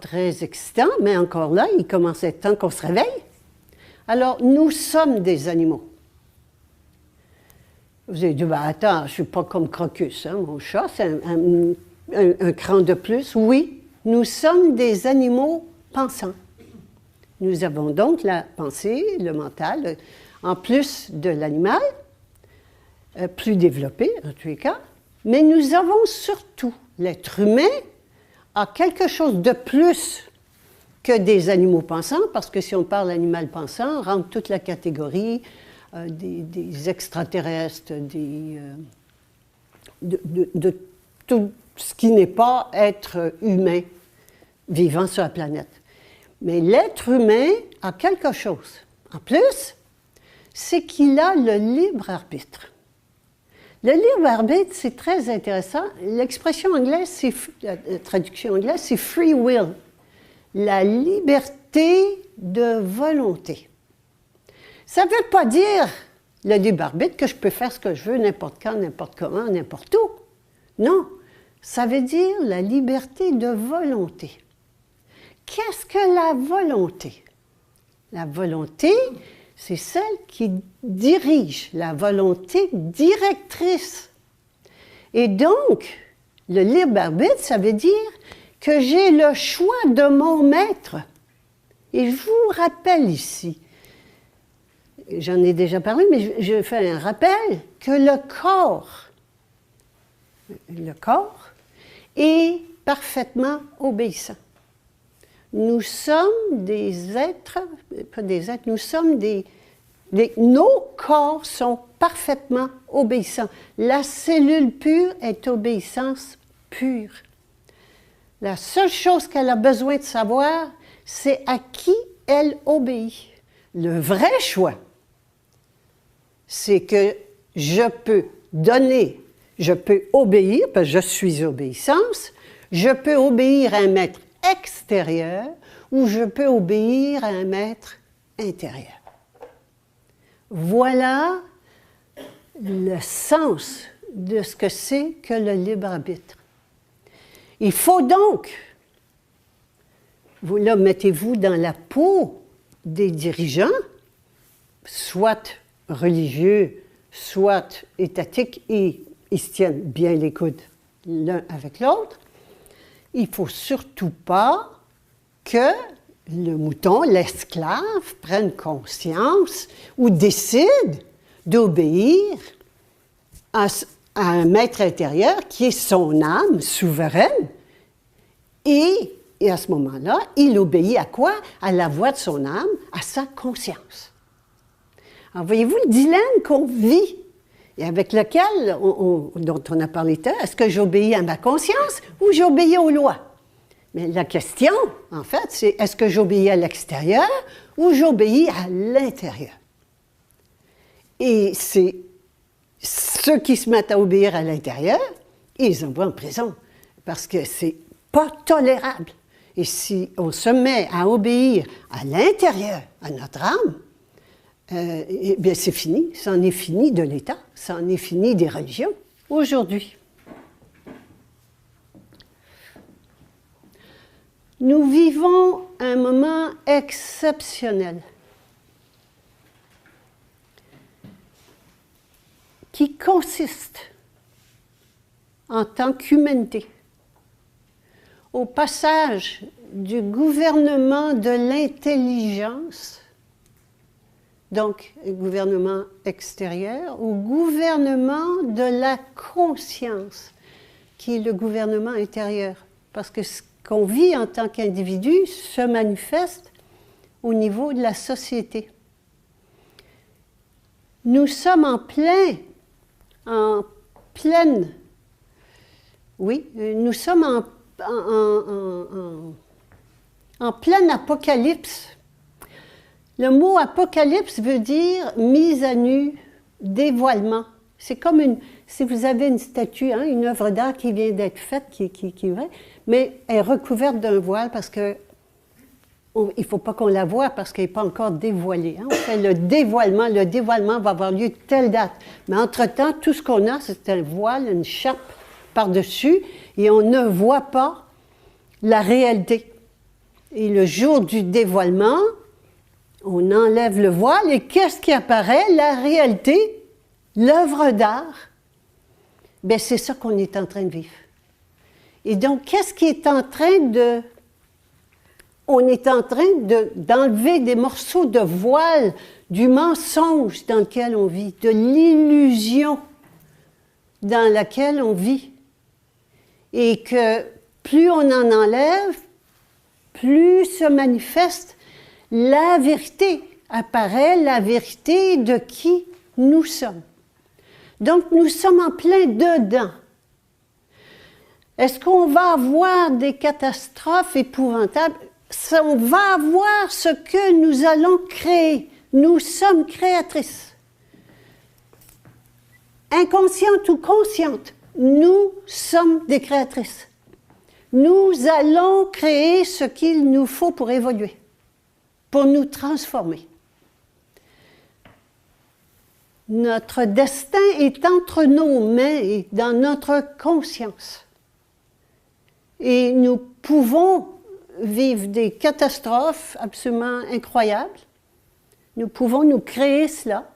très excitant, mais encore là, il commence à être temps qu'on se réveille. Alors, nous sommes des animaux. Vous avez dit, ben, attends, je ne suis pas comme Crocus, hein, mon chat, c'est un cran de plus. Oui, nous sommes des animaux pensants. Nous avons donc la pensée, le mental, en plus de l'animal, plus développé en tous les cas, mais nous avons surtout l'être humain a quelque chose de plus que des animaux pensants, parce que si on parle d'animal pensant, on rentre toute la catégorie des extraterrestres, de tout ce qui n'est pas être humain vivant sur la planète. Mais l'être humain a quelque chose. En plus, c'est qu'il a le libre arbitre. Le libre arbitre, c'est très intéressant. L'expression anglaise, la traduction anglaise, c'est free will, la liberté de volonté. Ça ne veut pas dire, le libre arbitre, que je peux faire ce que je veux, n'importe quand, n'importe comment, n'importe où. Non, ça veut dire la liberté de volonté. Qu'est-ce que la volonté? La volonté, c'est celle qui dirige, la volonté directrice. Et donc, le libre arbitre, ça veut dire que j'ai le choix de mon maître. Et je vous rappelle ici, j'en ai déjà parlé, mais je fais un rappel, que le corps est parfaitement obéissant. Nous sommes des êtres, pas des êtres, nous sommes nos corps sont parfaitement obéissants. La cellule pure est obéissance pure. La seule chose qu'elle a besoin de savoir, c'est à qui elle obéit. Le vrai choix, c'est que je peux donner Je peux obéir, parce que je suis obéissance. Je peux obéir à un maître extérieur ou je peux obéir à un maître intérieur. Voilà le sens de ce que c'est que le libre arbitre. Il faut donc, vous là, mettez-vous dans la peau des dirigeants, soit religieux, soit étatiques, et ils se tiennent bien les coudes l'un avec l'autre. Il ne faut surtout pas que le mouton, l'esclave, prenne conscience ou décide d'obéir à un maître intérieur qui est son âme souveraine. Et à ce moment-là, il obéit à quoi? À la voix de son âme, à sa conscience. Alors, voyez-vous le dilemme qu'on vit et avec lequel, dont on a parlé tout à l'heure, est-ce que j'obéis à ma conscience ou j'obéis aux lois? Mais la question, en fait, c'est est-ce que j'obéis à l'extérieur ou j'obéis à l'intérieur? Et c'est ceux qui se mettent à obéir à l'intérieur, ils en vont en prison, parce que c'est pas tolérable. Et si on se met à obéir à l'intérieur, à notre âme, eh bien c'est fini, c'en est fini de l'État, c'en est fini des religions. Aujourd'hui, nous vivons un moment exceptionnel qui consiste, en tant qu'humanité, au passage du gouvernement de l'intelligence, donc gouvernement extérieur, au gouvernement de la conscience, qui est le gouvernement intérieur. Parce que ce qu'on vit en tant qu'individu se manifeste au niveau de la société. Nous sommes en pleine, oui, nous sommes en plein apocalypse. Le mot apocalypse veut dire mise à nu, dévoilement. C'est comme si vous avez une statue, hein, une œuvre d'art qui vient d'être faite, qui est vraie, mais elle est recouverte d'un voile parce que il ne faut pas qu'on la voie parce qu'elle n'est pas encore dévoilée. Hein. On fait le dévoilement. Le dévoilement va avoir lieu telle date. Mais entre-temps, tout ce qu'on a, c'est un voile, une chape par-dessus, et on ne voit pas la réalité. Et le jour du dévoilement, on enlève le voile, et qu'est-ce qui apparaît? La réalité, l'œuvre d'art. Bien, c'est ça qu'on est en train de vivre. Et donc, qu'est-ce qui est en train de... On est en train d'enlever des morceaux de voile du mensonge dans lequel on vit, de l'illusion dans laquelle on vit. Et que plus on en enlève, plus se manifeste la vérité, apparaît la vérité de qui nous sommes. Donc nous sommes en plein dedans. Est-ce qu'on va avoir des catastrophes épouvantables? On va avoir ce que nous allons créer. Nous sommes créatrices. Inconscientes ou conscientes, nous sommes des créatrices. Nous allons créer ce qu'il nous faut pour évoluer, pour nous transformer. Notre destin est entre nos mains et dans notre conscience. Et nous pouvons vivre des catastrophes absolument incroyables. Nous pouvons nous créer cela.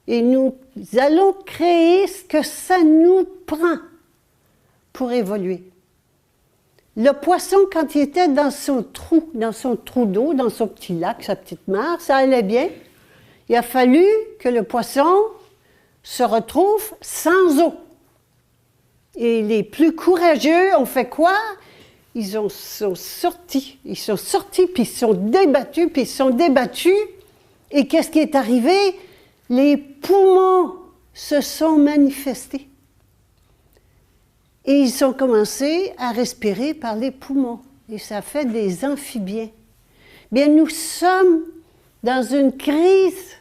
Et nous allons créer ce que ça nous prend pour évoluer. Le poisson, quand il était dans son trou d'eau, dans son petit lac, sa petite mare, ça allait bien. Il a fallu que le poisson se retrouve sans eau. Et les plus courageux ont fait quoi? Ils sont sortis, puis ils sont débattus. Et qu'est-ce qui est arrivé? Les poumons se sont manifestés. Et ils ont commencé à respirer par les poumons. Et ça fait des amphibiens. Bien, nous sommes dans une crise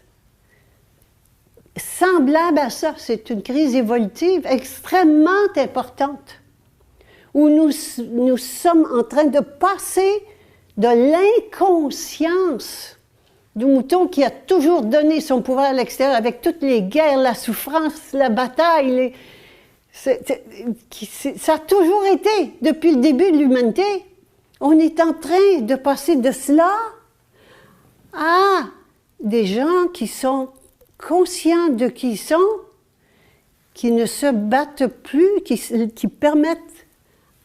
semblable à ça. C'est une crise évolutive extrêmement importante, où nous sommes en train de passer de l'inconscience du mouton qui a toujours donné son pouvoir à l'extérieur avec toutes les guerres, la souffrance, la bataille. Ça a toujours été, depuis le début de l'humanité. On est en train de passer de cela à des gens qui sont conscients de qui ils sont, qui ne se battent plus, qui permettent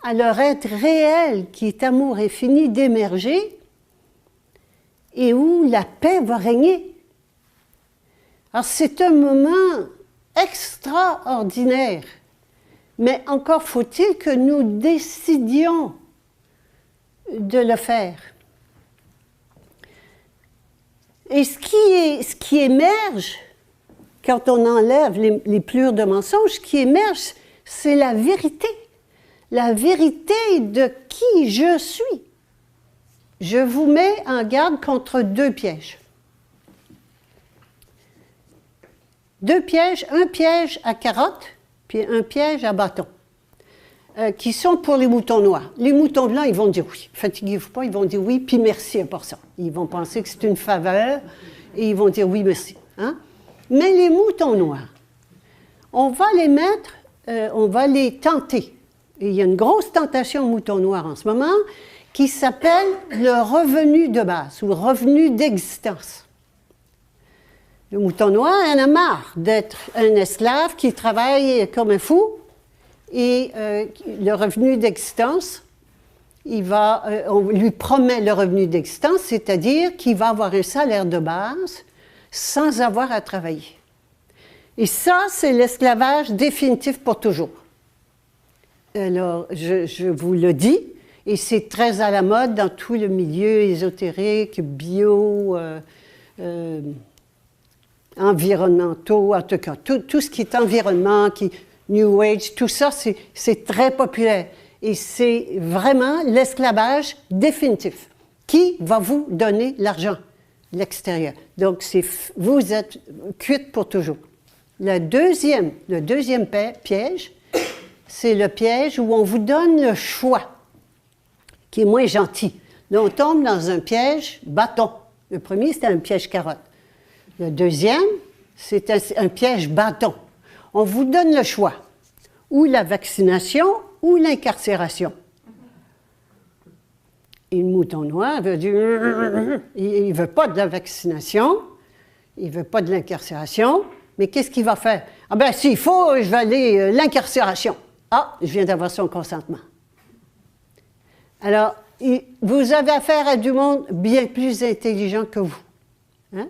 à leur être réel, qui est amour infini, d'émerger, et où la paix va régner. Alors c'est un moment extraordinaire, mais encore faut-il que nous décidions de le faire. Et ce qui émerge, quand on enlève les plures de mensonges, ce qui émerge, c'est la vérité. La vérité de qui je suis. Je vous mets en garde contre 2 pièges. 2 pièges, un piège à carotte, puis un piège à bâton, qui sont pour les moutons noirs. Les moutons blancs, ils vont dire oui. Fatiguez-vous pas, ils vont dire oui, puis merci à part ça. Ils vont penser que c'est une faveur, et ils vont dire oui, merci. Hein? Mais les moutons noirs, on va les mettre, on va les tenter. Et il y a une grosse tentation aux moutons noirs en ce moment, qui s'appelle le revenu de base, ou revenu d'existence. Le mouton noir en a marre d'être un esclave qui travaille comme un fou, et le revenu d'existence, on lui promet le revenu d'existence, c'est-à-dire qu'il va avoir un salaire de base sans avoir à travailler. Et ça, c'est l'esclavage définitif pour toujours. Alors, je vous le dis, et c'est très à la mode dans tout le milieu ésotérique, bio, environnementaux, en tout cas, tout ce qui est environnement, New Age, tout ça, c'est très populaire. Et c'est vraiment l'esclavage définitif. Qui va vous donner l'argent? L'extérieur. Donc, vous êtes cuite pour toujours. Le deuxième piège, c'est le piège où on vous donne le choix, qui est moins gentil. Là, on tombe dans un piège bâton. Le premier, c'était un piège carotte. Le deuxième, c'est un piège bâton. On vous donne le choix, ou la vaccination, ou l'incarcération. Et le mouton noir veut dire, il ne veut pas de la vaccination, il ne veut pas de l'incarcération, mais qu'est-ce qu'il va faire? Ah ben, s'il faut, je vais aller l'incarcération. Ah, je viens d'avoir son consentement. Alors, vous avez affaire à du monde bien plus intelligent que vous. Hein?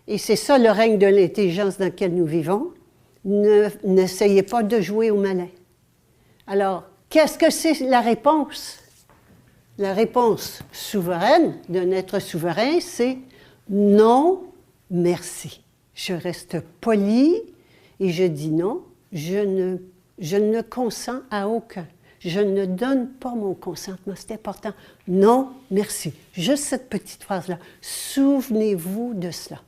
Et c'est ça le règne de l'intelligence dans lequel nous vivons. N'essayez pas de jouer au malin. Alors, qu'est-ce que c'est la réponse? La réponse souveraine d'un être souverain, c'est non, merci. Je reste poli et je dis non, je ne consens à aucun. Je ne donne pas mon consentement, c'est important. Non, merci. Juste cette petite phrase-là. Souvenez-vous de cela.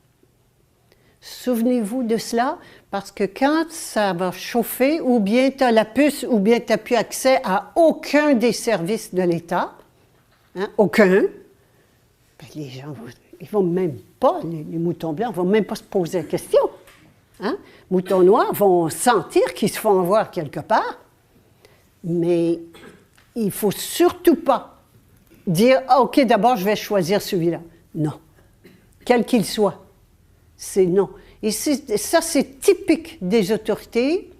Souvenez-vous de cela, parce que quand ça va chauffer, ou bien tu as la puce, ou bien tu n'as plus accès à aucun des services de l'État, hein, aucun, ben les gens, ils vont même pas, les moutons blancs, ne vont même pas se poser la question. Hein? Moutons noirs vont sentir qu'ils se font avoir quelque part, mais il ne faut surtout pas dire « OK, d'abord, je vais choisir celui-là ». Non. Quel qu'il soit. C'est non. Et ça, c'est typique des autorités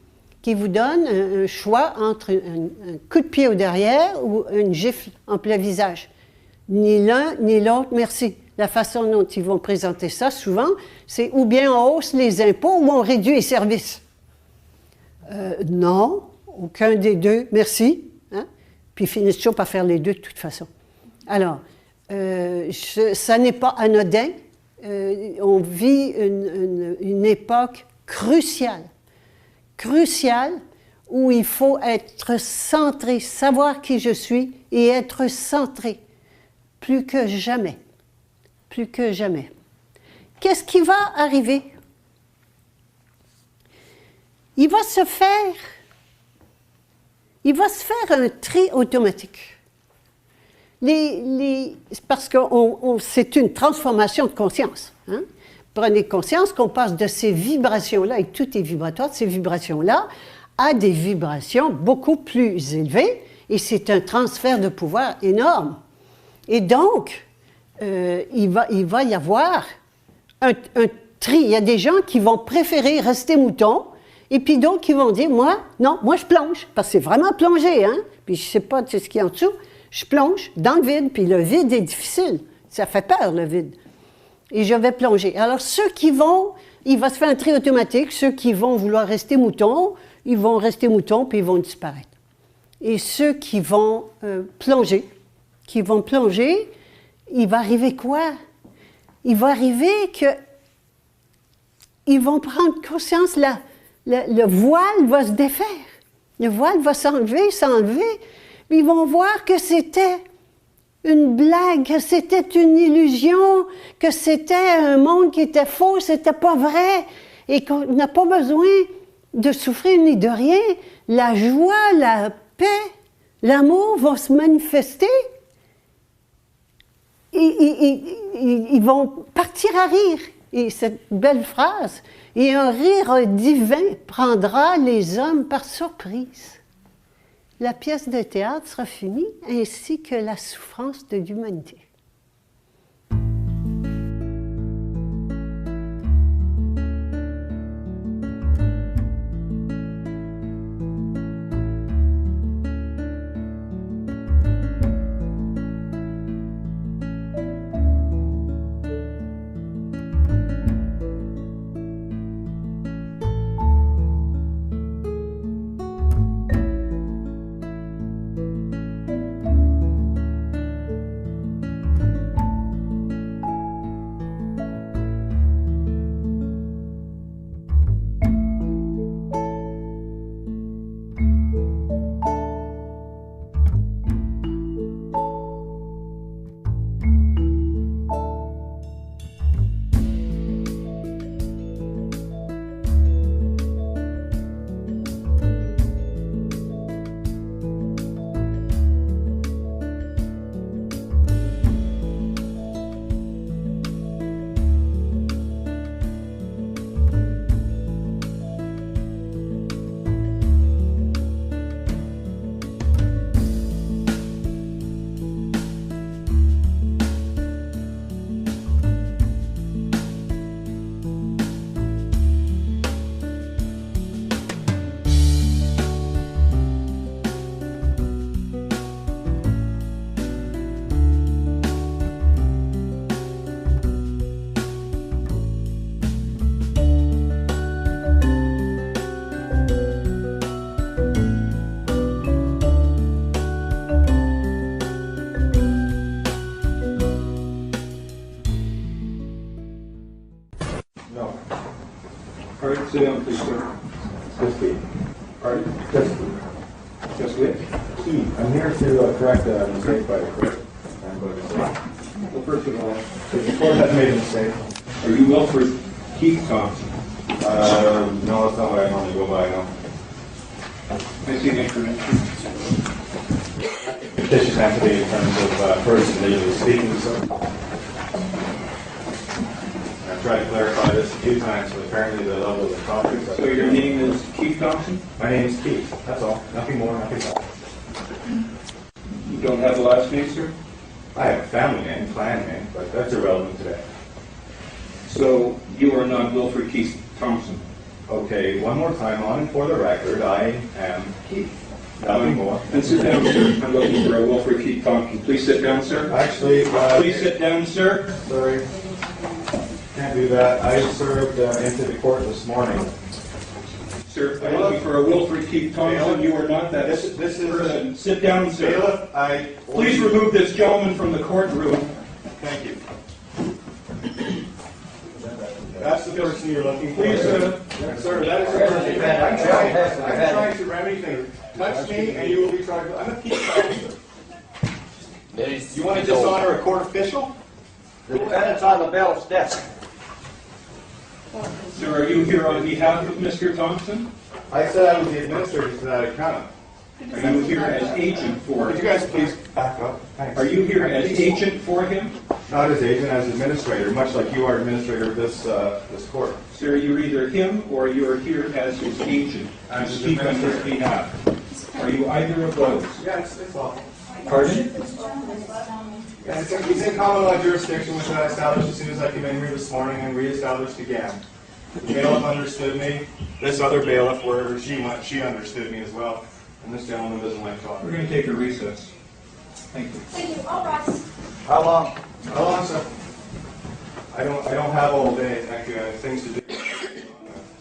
qui vous donnent un choix entre un coup de pied au derrière ou une gifle en plein visage. Ni l'un, ni l'autre, merci. La façon dont ils vont présenter ça, souvent, c'est ou bien on hausse les impôts ou on réduit les services. Non, aucun des deux, merci. Hein? Puis ils finissent toujours par faire les deux de toute façon. Alors, ça n'est pas anodin. On vit une époque cruciale, où il faut être centré, savoir qui je suis et être centré, plus que jamais. Plus que jamais. Qu'est-ce qui va arriver? il va se faire un tri automatique. Parce que c'est une transformation de conscience. Hein? Prenez conscience qu'on passe de ces vibrations-là, et tout est vibratoire, ces vibrations-là, à des vibrations beaucoup plus élevées, et c'est un transfert de pouvoir énorme. Et donc, il va y avoir un tri. Il y a des gens qui vont préférer rester moutons, et puis d'autres qui vont dire, moi je plonge, parce que c'est vraiment plonger, hein? Puis je ne sais pas ce qu'il y a en dessous, je plonge dans le vide, puis le vide est difficile, ça fait peur le vide. Et je vais plonger. Alors ceux qui vont, il va se faire un tri automatique, ceux qui vont vouloir rester moutons, ils vont rester moutons, puis ils vont disparaître. Et ceux qui vont plonger, il va arriver quoi? Il va arriver qu'ils vont prendre conscience, le voile va se défaire. Le voile va s'enlever. Ils vont voir que c'était une blague, que c'était une illusion, que c'était un monde qui était faux, c'était pas vrai, et qu'on n'a pas besoin de souffrir ni de rien. La joie, la paix, l'amour vont se manifester. Ils vont partir à rire. Et cette belle phrase, et un rire divin prendra les hommes par surprise. La pièce de théâtre sera finie, ainsi que la souffrance de l'humanité. Sit down, please, sir. Just Keith. Pardon? Just Keith. Just Whit? Keith. I'm here to correct a mistake by the clerk. Well, first of all, The court has made a mistake. are you Wilford Keith Thompson? No, that's not what I normally go by, no. I see the information. Fictitious entity in terms of person legally speaking, so. I've tried to clarify this a few times, but apparently the level of the topic. So your name is Keith Thompson? My name is Keith, that's all. Nothing more, nothing less. You don't have a last name, sir? I have a family name, clan name, but that's irrelevant today. So you are not Wilford Keith Thompson? Okay, one more time on and for the record, I am Keith. Nothing more. And sit down, sir. I'm looking for a Wilford Keith Thompson. Please sit down, sir. Actually, Please sit down, sir. sorry. Can't do that. I served into the court this morning. Sir, I'm looking for a Wilford Keith Thompson. You are not that This is person. Sit down, sir. Bailiff, Please remove this gentleman from the courtroom. Thank you. That's the person you're looking for. Please, Sir, that is the person. I'm trying to remedy things. Touch me and you will be tried. I'm a peace officer. You want to dishonor a court official? The defendant's on the bailiff's desk. Sir, are you here on behalf of Mr. Thompson? I said I was the administrator to that account. Are you here as agent for Could you him? guys please back up? Thanks. Are you here as agent for him? Not as agent, as administrator, much like you are administrator of this court. Sir, you're either him or you're here as his agent to speak on his behalf. Are you either of those? Yeah, it's awful. Pardon? Yeah, he's in common law jurisdiction, which I established as soon as I came in here this morning and reestablished again. The bailiff understood me. This other bailiff, wherever she went, she understood me as well. And this gentleman doesn't like We're talking. going to take a recess. Thank you. Thank you. All rise. How long? How long, sir? I don't have all day. Thank you. I have things to do.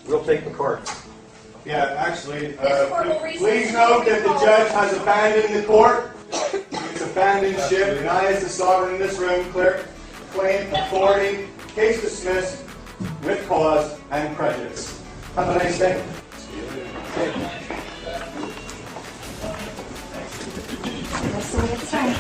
We'll take the court. Yeah, actually, This court will recess. please note that the judge has abandoned the court. It's abandoned ship, and I, as the sovereign in this room, claim authority, case dismissed, with cause and prejudice. Have a nice day. Let's see what it's time.